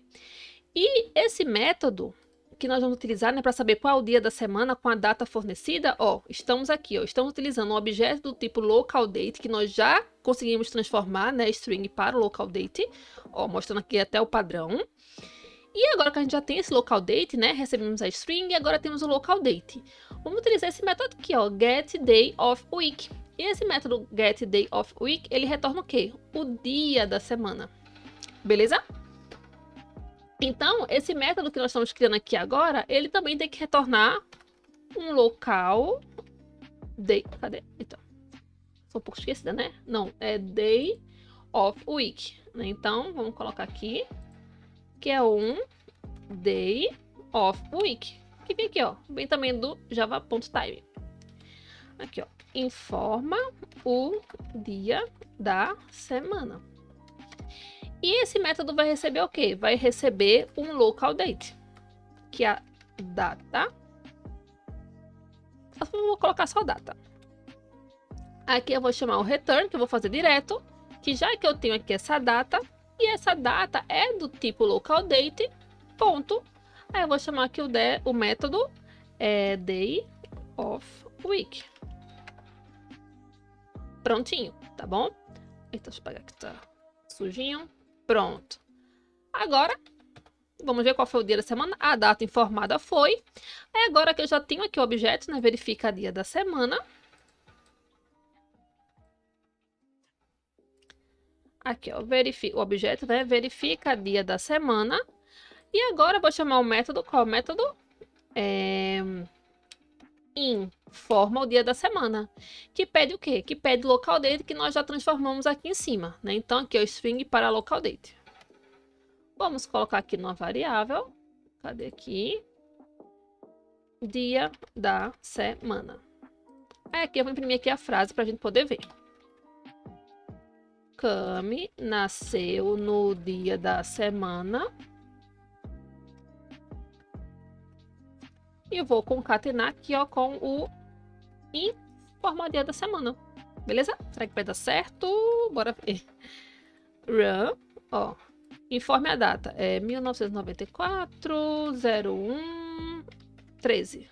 A: E esse método que nós vamos utilizar, né, para saber qual é o dia da semana com a data fornecida, ó, estamos aqui, ó, estamos utilizando um objeto do tipo local date que nós já conseguimos transformar, né, string para o local date, ó, mostrando aqui até o padrão. E agora que a gente já tem esse local date, né, recebemos a string e agora temos o local date. Vamos utilizar esse método aqui, ó, getDayOfWeek. E esse método getDayOfWeek, ele retorna o quê? O dia da semana. Beleza? Então, esse método que nós estamos criando aqui agora, ele também tem que retornar um local day. Cadê? Então, sou um pouco esquecida, né? Não, é day of week. Então, vamos colocar aqui que é um day of week. Que vem aqui, ó, vem também do java.time. Aqui, ó, informa o dia da semana. E esse método vai receber o quê? Vai receber um local date, que é a data. Eu vou colocar só data. Aqui eu vou chamar o return, que eu vou fazer direto, que já que eu tenho aqui essa data, e essa data é do tipo local date, ponto. Aí eu vou chamar aqui o método day of week. Prontinho, tá bom? Então, deixa eu pegar aqui, tá sujinho. Pronto. Agora, vamos ver qual foi o dia da semana. A data informada foi. Aí agora que eu já tenho aqui o objeto, né? Verifica dia da semana. Aqui, ó, o objeto, né? Verifica dia da semana. E agora eu vou chamar o método, qual é o método? Informa o dia da semana. Que pede o quê? Que pede local date, que nós já transformamos aqui em cima, né? Então, aqui é o string para local date. Vamos colocar aqui numa variável. Cadê aqui? Dia da semana. Aí aqui eu vou imprimir aqui a frase para a gente poder ver. Cami nasceu no dia da semana e vou concatenar aqui, ó, com o informar dia da semana. Beleza? Será que vai dar certo? Bora ver. Run, ó, informe a data. É 1994, 01, 13.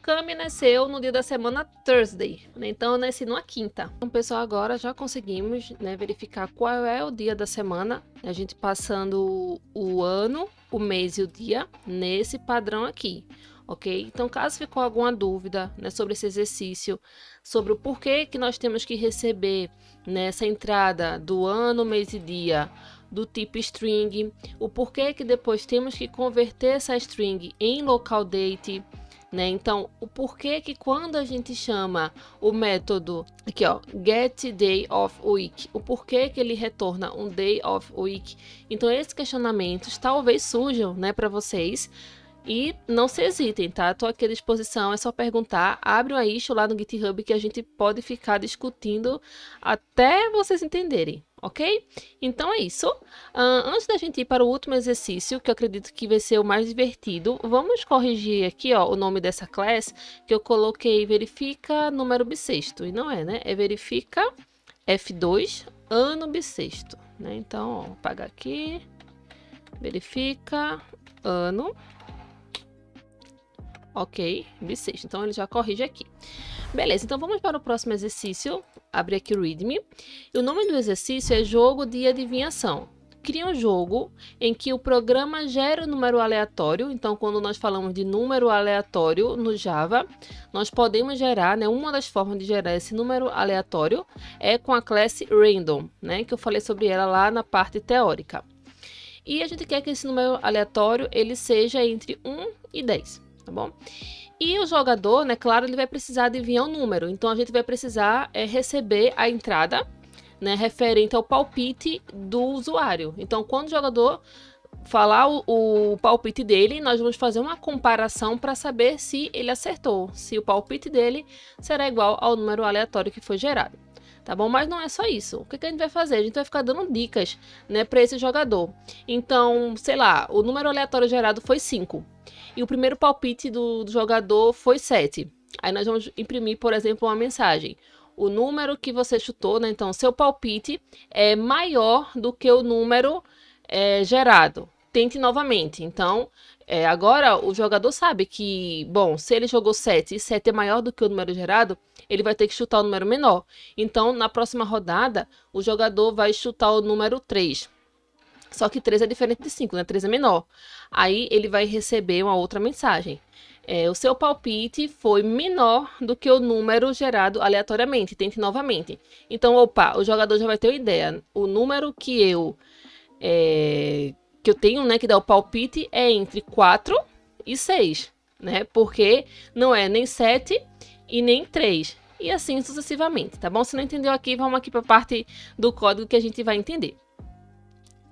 A: Cami nasceu no dia da semana Thursday, né? Então eu nasci numa quinta. Então, pessoal, agora já conseguimos, né, verificar qual é o dia da semana, a gente passando o ano, o mês e o dia nesse padrão aqui, ok? Então, caso ficou alguma dúvida, né, sobre esse exercício, sobre o porquê que nós temos que receber nessa entrada do ano, mês e dia do tipo string, o porquê que depois temos que converter essa string em local date, né? Então, o porquê que quando a gente chama o método aqui, ó, getDayOfWeek, o porquê que ele retorna um day of week. Então, esses questionamentos talvez surjam, né, para vocês. E não se hesitem, tá? Tô aqui à disposição, é só perguntar. Abre uma issue lá no GitHub que a gente pode ficar discutindo até vocês entenderem, ok? Então é isso. Antes da gente ir para o último exercício, que eu acredito que vai ser o mais divertido, vamos corrigir aqui, ó, o nome dessa classe, que eu coloquei verifica número bissexto. E não é, né? É verifica F2 ano bissexto, né? Então, ó, vou apagar aqui. Verifica ano. Ok, bissexto. Então, ele já corrige aqui. Beleza, então vamos para o próximo exercício. Abre aqui o README. E o nome do exercício é jogo de adivinhação. Cria um jogo em que o programa gera um número aleatório. Então, quando nós falamos de número aleatório no Java, nós podemos gerar, né? Uma das formas de gerar esse número aleatório é com a classe Random, né? Que eu falei sobre ela lá na parte teórica. E a gente quer que esse número aleatório ele seja entre 1 e 10. Tá bom? E o jogador, né, claro, ele vai precisar adivinhar o número. Então, a gente vai precisar receber a entrada, né, referente ao palpite do usuário. Então, quando o jogador falar o palpite dele, nós vamos fazer uma comparação para saber se ele acertou, se o palpite dele será igual ao número aleatório que foi gerado. Tá bom? Mas não é só isso. O que a gente vai fazer? A gente vai ficar dando dicas, né, para esse jogador. Então, sei lá, o número aleatório gerado foi 5. E o primeiro palpite do jogador foi 7. Aí nós vamos imprimir, por exemplo, uma mensagem. O número que você chutou, né? Então, seu palpite é maior do que o número gerado. Tente novamente. Então, agora o jogador sabe que, bom, se ele jogou 7 e 7 é maior do que o número gerado, ele vai ter que chutar o número menor. Então, na próxima rodada, o jogador vai chutar o número 3. Só que 3 é diferente de 5, né? 3 é menor. Aí ele vai receber uma outra mensagem. O seu palpite foi menor do que o número gerado aleatoriamente. Tente novamente. Então, opa, o jogador já vai ter uma ideia. O número que eu tenho, né, que dá o palpite é entre 4 e 6, né? Porque não é nem 7 e nem 3. E assim sucessivamente, tá bom? Se não entendeu aqui, vamos aqui para a parte do código que a gente vai entender.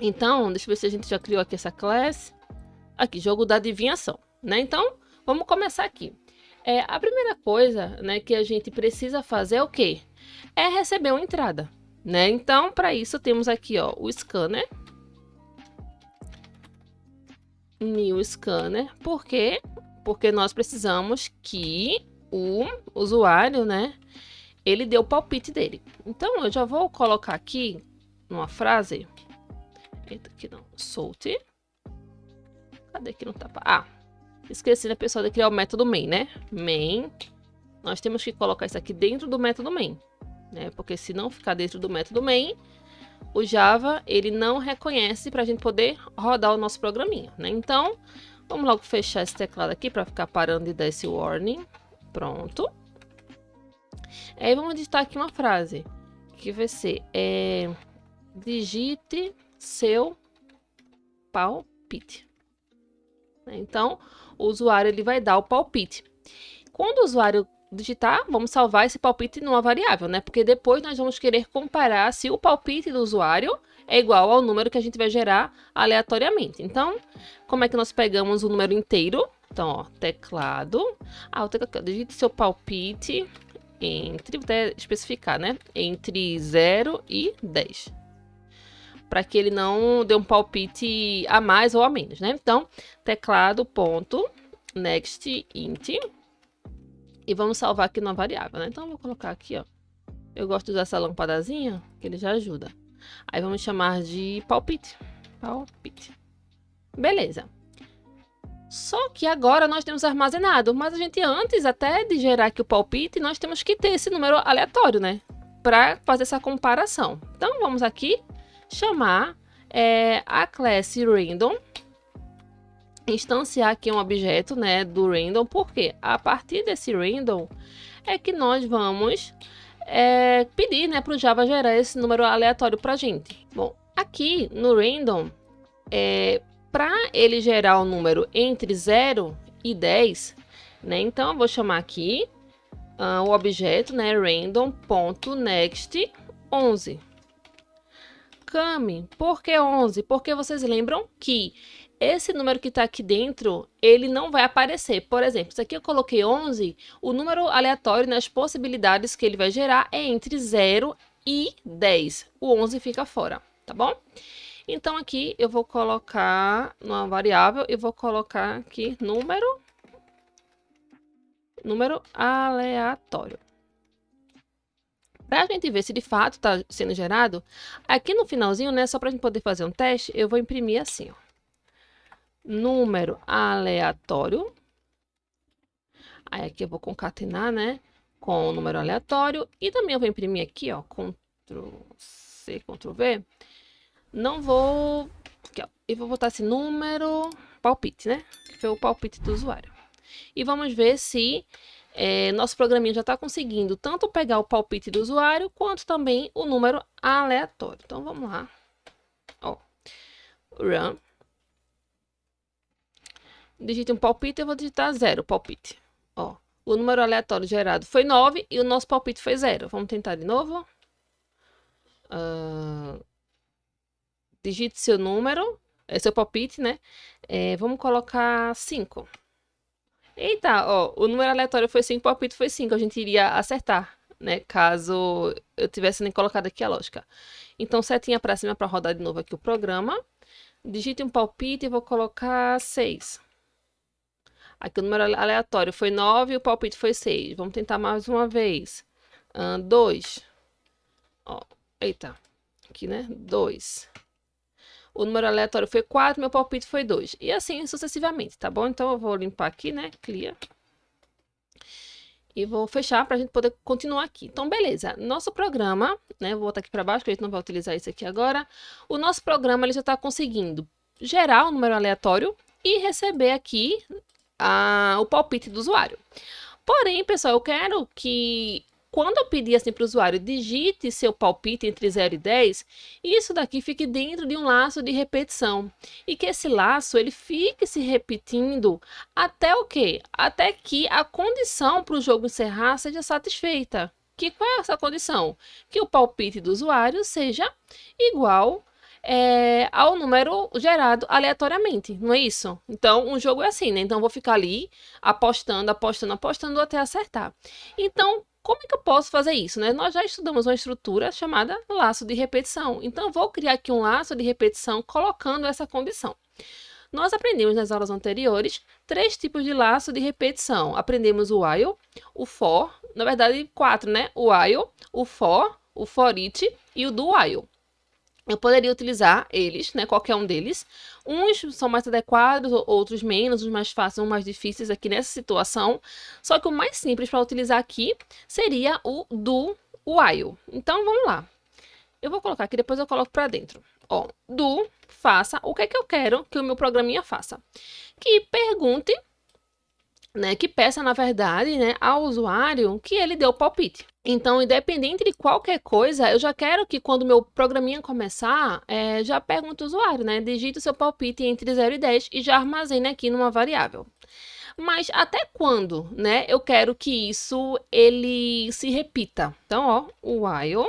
A: Então, deixa eu ver se a gente já criou aqui essa classe. Aqui, jogo da adivinhação, né? Então, vamos começar aqui. A primeira coisa, né, que a gente precisa fazer é o quê? É receber uma entrada, né? Então, para isso, temos aqui, ó, o scanner. New scanner. Por quê? Porque nós precisamos que o usuário, né, ele dê o palpite dele. Então, eu já vou colocar aqui uma frase. Aqui não, solte. Cadê que não tá? Ah, esqueci, né, pessoal, de criar o método main, né? Main. Nós temos que colocar isso aqui dentro do método main, né? Porque se não ficar dentro do método main, o Java, ele não reconhece para a gente poder rodar o nosso programinha, né? Então, vamos logo fechar esse teclado aqui para ficar parando de dar esse warning. Pronto. Aí, vamos digitar aqui uma frase, que vai ser, digite seu palpite. Então, o usuário ele vai dar o palpite. Quando o usuário digitar, vamos salvar esse palpite numa variável, né? Porque depois nós vamos querer comparar se o palpite do usuário é igual ao número que a gente vai gerar aleatoriamente. Então, como é que nós pegamos o número inteiro? Então, ó, teclado. Ah, digite seu palpite entre, vou até especificar, né? Entre 0 e 10. Para que ele não dê um palpite a mais ou a menos, né? Então, teclado, ponto, next int. E vamos salvar aqui numa variável, né? Então, eu vou colocar aqui, ó. Eu gosto de usar essa lampadazinha, que ele já ajuda. Aí, vamos chamar de palpite. Palpite. Beleza. Só que agora nós temos armazenado, mas a gente antes até de gerar aqui o palpite, nós temos que ter esse número aleatório, né? Para fazer essa comparação. Então, vamos aqui chamar a classe random, instanciar aqui um objeto, né, do random, porque a partir desse random é que nós vamos pedir, né, para o Java gerar esse número aleatório para a gente. Bom, aqui no random, para ele gerar o número entre 0 e 10, né, então eu vou chamar aqui o objeto, né, random.next11. Come, por que 11? Porque vocês lembram que esse número que está aqui dentro, ele não vai aparecer. Por exemplo, isso aqui eu coloquei 11, o número aleatório nas possibilidades que ele vai gerar é entre 0 e 10. O 11 fica fora, tá bom? Então, aqui eu vou colocar numa variável, eu vou colocar aqui número aleatório. Para a gente ver se de fato está sendo gerado, aqui no finalzinho, né, só para a gente poder fazer um teste, eu vou imprimir assim, ó. Número aleatório. Aí aqui eu vou concatenar, né, com o número aleatório. E também eu vou imprimir aqui, ó, Ctrl+C, Ctrl+V. Não vou... Aqui, ó, eu vou botar esse número palpite, né, que foi o palpite do usuário. E vamos ver se nosso programinha já está conseguindo tanto pegar o palpite do usuário, quanto também o número aleatório. Então, vamos lá. Ó, run. Digite um palpite, eu vou digitar 0, palpite. Ó, o número aleatório gerado foi 9 e o nosso palpite foi 0. Vamos tentar de novo. Digite seu número, seu palpite, né? Vamos colocar 5. Eita, ó, o número aleatório foi 5, o palpite foi 5. A gente iria acertar, né? Caso eu tivesse nem colocado aqui a lógica. Então, setinha para cima para rodar de novo aqui o programa. Digite um palpite e vou colocar 6. Aqui o número aleatório foi 9 e o palpite foi 6. Vamos tentar mais uma vez. 2. Ó, eita. Aqui, né? 2. O número aleatório foi 4, meu palpite foi 2. E assim sucessivamente, tá bom? Então eu vou limpar aqui, né? Clear. E vou fechar para a gente poder continuar aqui. Então, beleza. Nosso programa, né? Vou botar aqui para baixo, que a gente não vai utilizar isso aqui agora. O nosso programa, ele já está conseguindo gerar o número aleatório e receber aqui o palpite do usuário. Porém, pessoal, eu quero que quando eu pedir assim para o usuário, digite seu palpite entre 0 e 10, isso daqui fique dentro de um laço de repetição. E que esse laço, ele fique se repetindo até o quê? Até que a condição para o jogo encerrar seja satisfeita. Qual é essa condição? Que o palpite do usuário seja igual ao número gerado aleatoriamente, não é isso? Então, um jogo é assim, né? Então, eu vou ficar ali apostando, apostando, apostando até acertar. Então, como é que eu posso fazer isso, né? Nós já estudamos uma estrutura chamada laço de repetição. Então, eu vou criar aqui um laço de repetição colocando essa condição. Nós aprendemos nas aulas anteriores 3 tipos de laço de repetição. Aprendemos o while, o for, na verdade 4, né? O while, o for each e o do while. Eu poderia utilizar eles, né, qualquer um deles. Uns são mais adequados, outros menos, uns mais fáceis, uns mais difíceis aqui nessa situação. Só que o mais simples para utilizar aqui seria o do while. Então, vamos lá. Eu vou colocar aqui, depois eu coloco para dentro. Ó, do, faça, o que é que eu quero que o meu programinha faça? Que pergunte, né, que peça, na verdade, né, ao usuário que ele deu o palpite. Então, independente de qualquer coisa, eu já quero que quando o meu programinha começar, já pergunte o usuário, né, digite o seu palpite entre 0 e 10 e já armazene aqui numa variável. Mas até quando, né, eu quero que isso, ele se repita? Então, ó, o while...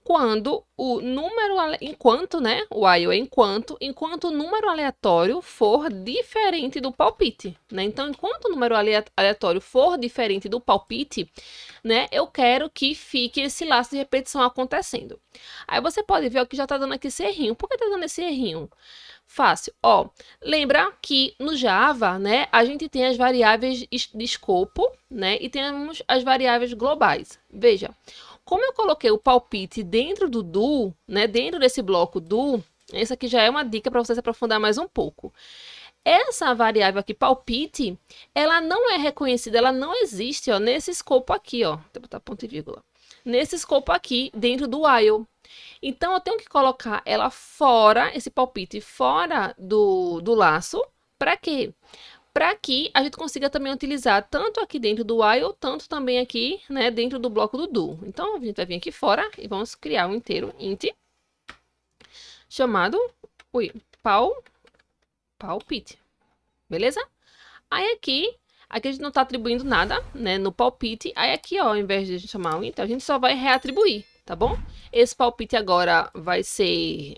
A: Quando o número, enquanto, né, o while é enquanto o número aleatório for diferente do palpite, né? Então, enquanto o número aleatório for diferente do palpite, né, eu quero que fique esse laço de repetição acontecendo. Aí você pode ver que já tá dando aqui esse errinho. Por que tá dando esse errinho? Fácil. Ó, lembra que no Java, né, a gente tem as variáveis de escopo, né, e temos as variáveis globais. Veja, como eu coloquei o palpite dentro do do, né, dentro desse bloco do, essa aqui já é uma dica para você se aprofundar mais um pouco. Essa variável aqui, palpite, ela não é reconhecida, ela não existe, ó, nesse escopo aqui, ó. Vou botar ponto e vírgula. Nesse escopo aqui, dentro do while. Então, eu tenho que colocar ela fora, esse palpite, fora do laço. Para quê? Para que a gente consiga também utilizar tanto aqui dentro do while, tanto também aqui, né, dentro do bloco do do. Então, a gente vai vir aqui fora e vamos criar um inteiro int chamado palpite. Beleza? Aí aqui a gente não está atribuindo nada, né, no palpite. Aí aqui, ó, ao invés de a gente chamar um int, a gente só vai reatribuir, tá bom? Esse palpite agora vai ser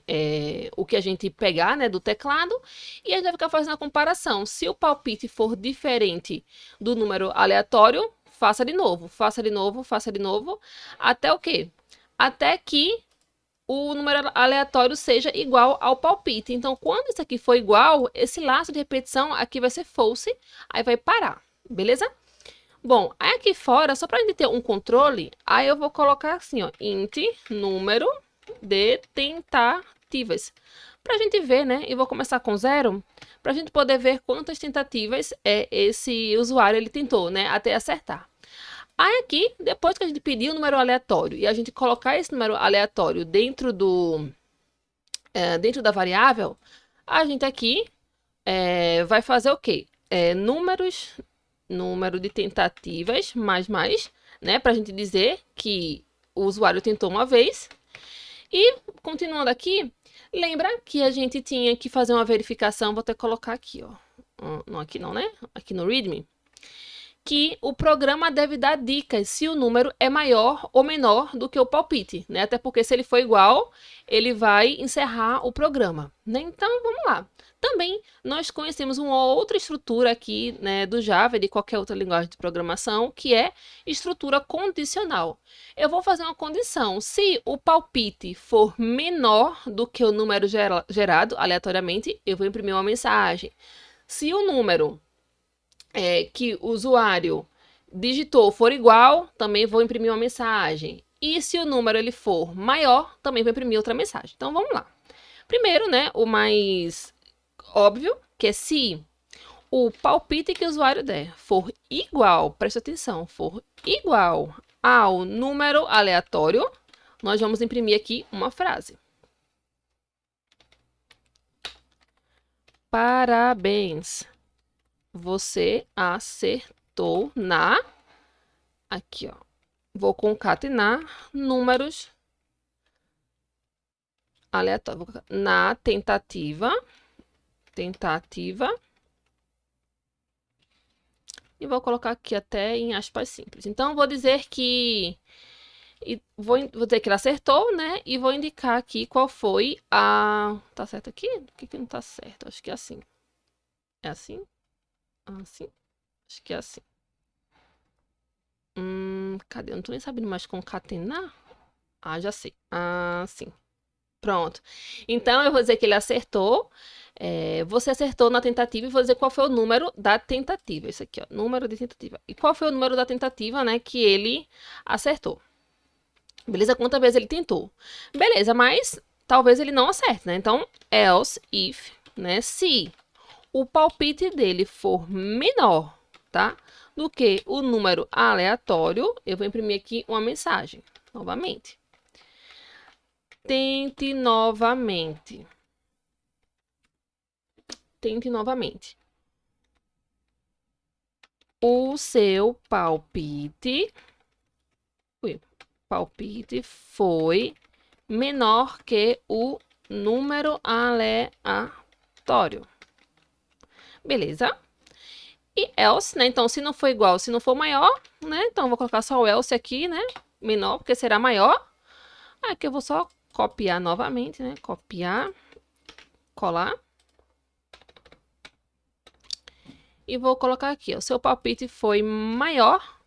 A: o que a gente pegar, né, do teclado. E a gente vai ficar fazendo a comparação. Se o palpite for diferente do número aleatório, faça de novo, faça de novo, faça de novo. Até o quê? Até que o número aleatório seja igual ao palpite. Então, quando isso aqui for igual, esse laço de repetição aqui vai ser false, aí vai parar, beleza? Bom, aí aqui fora, só para a gente ter um controle, aí eu vou colocar assim, ó, int número de tentativas. Para a gente ver, né? E vou começar com 0, para a gente poder ver quantas tentativas esse usuário ele tentou, né? Até acertar. Aí aqui, depois que a gente pedir o número aleatório e a gente colocar esse número aleatório dentro da variável, a gente aqui vai fazer o quê? Número de tentativas, mais, né? Para a gente dizer que o usuário tentou uma vez. E, continuando aqui, lembra que a gente tinha que fazer uma verificação, vou até colocar aqui, ó. Não, aqui não, né? Aqui no README. Que o programa deve dar dicas se o número é maior ou menor do que o palpite, né? Até porque se ele for igual, ele vai encerrar o programa, né? Então, vamos lá. Também, nós conhecemos uma outra estrutura aqui, né, do Java e de qualquer outra linguagem de programação, que é estrutura condicional. Eu vou fazer uma condição. Se o palpite for menor do que o número gerado aleatoriamente, eu vou imprimir uma mensagem. Se o número que o usuário digitou for igual, também vou imprimir uma mensagem. E se o número ele for maior, também vou imprimir outra mensagem. Então, vamos lá. Primeiro, né, o mais óbvio, que é se o palpite que o usuário der for igual, preste atenção, for igual ao número aleatório, nós vamos imprimir aqui uma frase. Parabéns! Você acertou na... Aqui, ó. Vou concatenar números aleatórios. Na tentativa. E vou colocar aqui até em aspas simples. Então, vou dizer que... Vou dizer que ele acertou, né? E vou indicar aqui qual foi a... Tá certo aqui? O que não tá certo? Acho que é assim. É assim? Assim? Acho que é assim. Cadê? Eu não tô nem sabendo mais concatenar. Ah, já sei. Sim. Pronto. Então, eu vou dizer que ele acertou. Você acertou na tentativa e vou dizer qual foi o número da tentativa. Isso aqui, ó. Número de tentativa. E qual foi o número da tentativa, né, que ele acertou. Beleza? Quantas vezes ele tentou. Beleza, mas talvez ele não acerte, né? Então, else if, né, se o palpite dele for menor, tá? Do que o número aleatório, eu vou imprimir aqui uma mensagem, novamente. Tente novamente. Tente novamente. O seu palpite foi menor que o número aleatório. Beleza? E else, né? Então, se não for igual, se não for maior, né? Então, vou colocar só o else aqui, né? Menor, porque será maior. Aqui eu vou só copiar novamente, né? Copiar, colar. E vou colocar aqui, ó. Seu palpite foi maior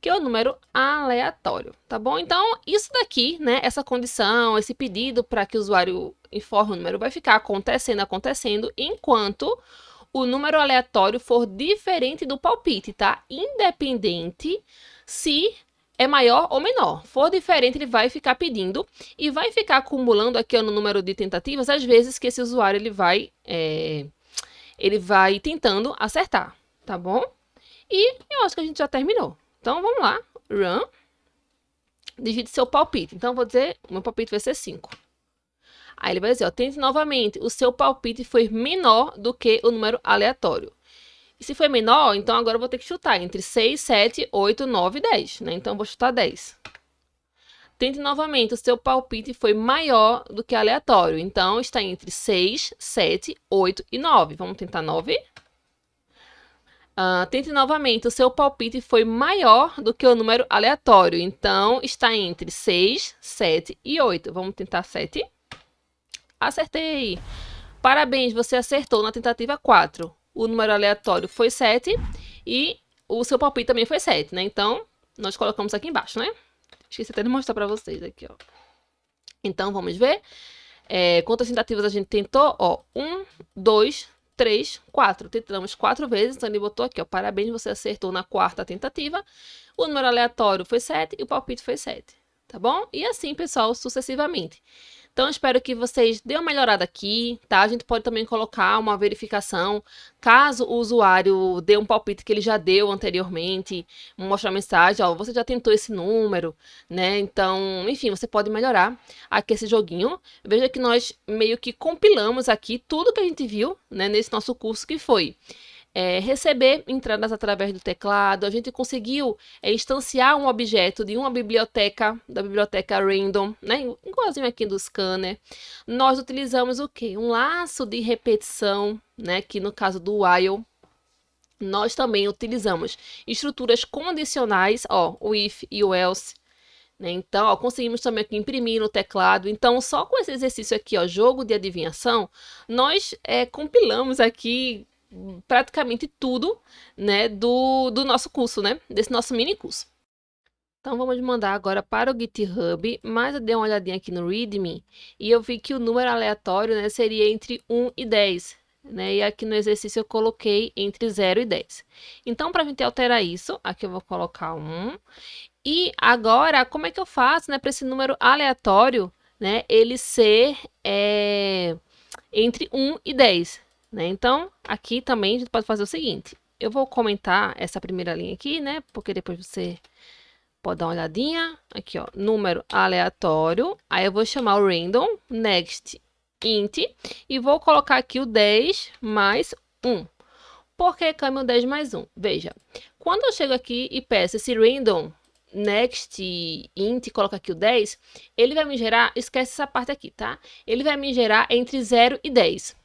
A: que é o número aleatório, tá bom? Então, isso daqui, né, essa condição, esse pedido para que o usuário informe o número vai ficar acontecendo, enquanto o número aleatório for diferente do palpite, tá? Independente se é maior ou menor. For diferente, ele vai ficar pedindo e vai ficar acumulando aqui no número de tentativas, às vezes que esse usuário ele vai tentando acertar, tá bom? E eu acho que a gente já terminou. Então, vamos lá. Run. Digite seu palpite. Então, eu vou dizer, o meu palpite vai ser 5. Aí ele vai dizer, ó, tente novamente. O seu palpite foi menor do que o número aleatório. E se foi menor, então agora eu vou ter que chutar entre 6, 7, 8, 9 e 10, né? Então, eu vou chutar 10. Tente novamente. O seu palpite foi maior do que aleatório. Então, está entre 6, 7, 8 e 9. Vamos tentar 9. Tente novamente. O seu palpite foi maior do que o número aleatório. Então, está entre 6, 7 e 8. Vamos tentar 7. Acertei! Parabéns, você acertou na tentativa 4. O número aleatório foi 7 e o seu palpite também foi 7, né? Então, nós colocamos aqui embaixo, né? Esqueci até de mostrar para vocês aqui, ó. Então, vamos ver. Quantas tentativas a gente tentou? Ó, 1, 2, 3, 4. Tentamos 4 vezes, então ele botou aqui, ó. Parabéns, você acertou na 4ª tentativa. O número aleatório foi 7 e o palpite foi 7. Tá bom? E assim, pessoal, sucessivamente. Então, espero que vocês dêem uma melhorada aqui, tá? A gente pode também colocar uma verificação, caso o usuário dê um palpite que ele já deu anteriormente, mostrar a mensagem, ó, você já tentou esse número, né? Então, enfim, você pode melhorar aqui esse joguinho. Veja que nós meio que compilamos aqui tudo que a gente viu, né, nesse nosso curso, que foi receber entradas através do teclado. A gente conseguiu instanciar um objeto de uma biblioteca, da biblioteca random, né? Igualzinho aqui do scanner. Nós utilizamos o quê? Um laço de repetição, né? Que no caso do while, nós também utilizamos estruturas condicionais, ó, o if e o else. Então, ó, conseguimos também aqui imprimir no teclado. Então, só com esse exercício aqui, ó, jogo de adivinhação, nós compilamos aqui praticamente tudo, né, do nosso curso, né, desse nosso mini curso. Então, vamos mandar agora para o GitHub, mas eu dei uma olhadinha aqui no README e eu vi que o número aleatório, né, seria entre 1 e 10, né, e aqui no exercício eu coloquei entre 0 e 10. Então, para a gente alterar isso, aqui eu vou colocar 1. E agora, como é que eu faço, né, para esse número aleatório, né, ele ser entre 1 e 10, né? Então, aqui também a gente pode fazer o seguinte, eu vou comentar essa primeira linha aqui, né, porque depois você pode dar uma olhadinha, aqui ó, número aleatório, aí eu vou chamar o random, next, int, e vou colocar aqui o 10 mais 1. Por que caminho 10 mais 1? Veja, quando eu chego aqui e peço esse random, next, int, coloca aqui o 10, ele vai me gerar, esquece essa parte aqui, tá? Ele vai me gerar entre 0 e 10.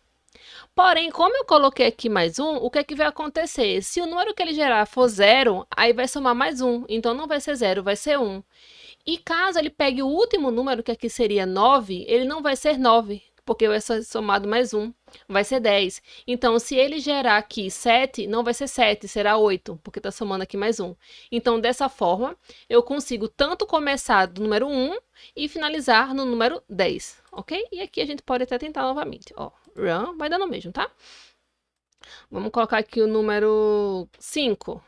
A: Porém, como eu coloquei aqui mais 1, o que é que vai acontecer? Se o número que ele gerar for 0, aí vai somar mais 1, então não vai ser 0, vai ser 1. E caso ele pegue o último número, que aqui seria 9, ele não vai ser 9, porque vai ser somado mais 1, vai ser 10. Então, se ele gerar aqui 7, não vai ser 7, será 8, porque está somando aqui mais 1. Então, dessa forma, eu consigo tanto começar do número 1 e finalizar no número 10, ok? E aqui a gente pode até tentar novamente, ó, run, vai dando o mesmo, tá? Vamos colocar aqui o número 5,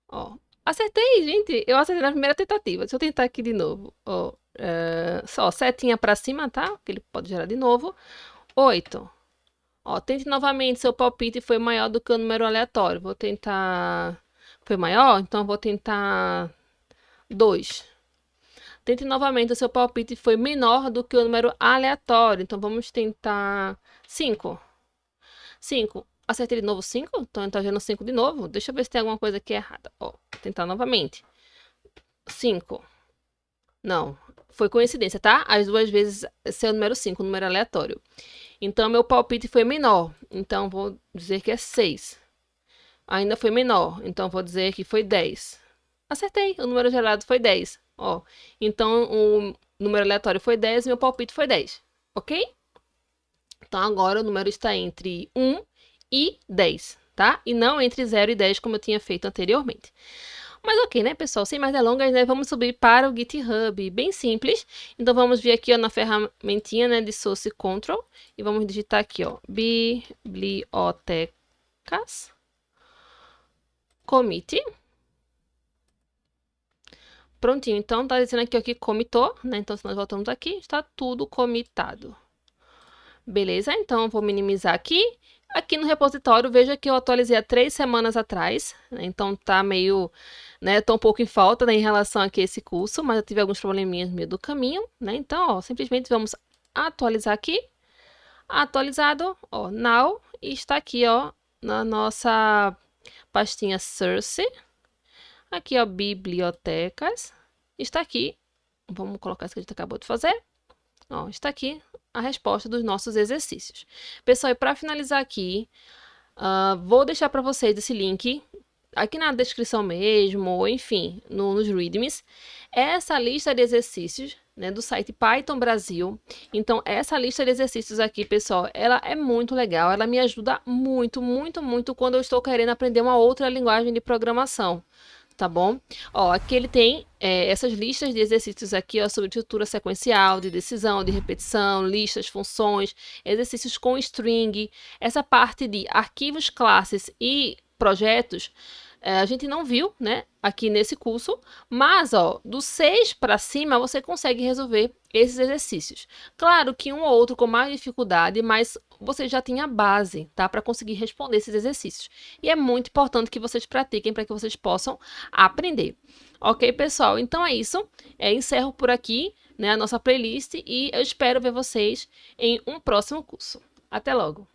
A: ó. Acertei, gente, eu acertei na primeira tentativa, deixa eu tentar aqui de novo, ó. Só setinha para cima, tá? Que ele pode gerar de novo. 8. Ó, tente novamente, seu palpite foi maior do que o número aleatório. Vou tentar... Foi maior? Então, vou tentar 2. Tente novamente, o seu palpite foi menor do que o número aleatório. Então, vamos tentar 5. 5. Acertei de novo 5? Então, tá gerando 5 de novo. Deixa eu ver se tem alguma coisa aqui errada. Ó, vou tentar novamente. 5. Não, foi coincidência, tá? As duas vezes ser o número 5, o número aleatório. Então, meu palpite foi menor. Então, vou dizer que é 6. Ainda foi menor. Então, vou dizer que foi 10. Acertei. O número gerado foi 10. Ó, então, o número aleatório foi 10 e meu palpite foi 10. Ok? Então, agora o número está entre 1 e 10, tá? E não entre 0 e 10, como eu tinha feito anteriormente. Mas ok, né, pessoal? Sem mais delongas, né, vamos subir para o GitHub, bem simples. Então, vamos vir aqui, ó, na ferramentinha, né, de Source Control, e vamos digitar aqui, ó, bibliotecas, commit. Prontinho, então tá dizendo aqui, ó, que commitou, né? Então, se nós voltamos aqui, está tudo commitado. Beleza? Então, eu vou minimizar aqui. Aqui no repositório, veja que eu atualizei há 3 semanas atrás, né? Então tá meio, né, tô um pouco em falta, né, em relação aqui a esse curso, mas eu tive alguns probleminhas no meio do caminho, né? Então, ó, simplesmente vamos atualizar aqui. Atualizado, ó, now, e está aqui, ó, na nossa pastinha Source. Aqui, ó, bibliotecas. Está aqui. Vamos colocar isso que a gente acabou de fazer. Ó, está aqui a resposta dos nossos exercícios. Pessoal, e para finalizar aqui, vou deixar para vocês esse link aqui na descrição mesmo, ou enfim, nos readmes, essa lista de exercícios, né, do site Python Brasil. Então, essa lista de exercícios aqui, pessoal, ela é muito legal, ela me ajuda muito, muito, muito quando eu estou querendo aprender uma outra linguagem de programação. Tá bom? Ó, aqui ele tem essas listas de exercícios aqui, ó, sobre estrutura sequencial, de decisão, de repetição, listas, funções, exercícios com string. Essa parte de arquivos, classes e projetos, a gente não viu, né, aqui nesse curso, mas, ó, do 6 para cima você consegue resolver esses exercícios. Claro que um ou outro com mais dificuldade, mas você já tem a base, tá, para conseguir responder esses exercícios. E é muito importante que vocês pratiquem para que vocês possam aprender. Ok, pessoal? Então é isso. Encerro por aqui, né, a nossa playlist e eu espero ver vocês em um próximo curso. Até logo!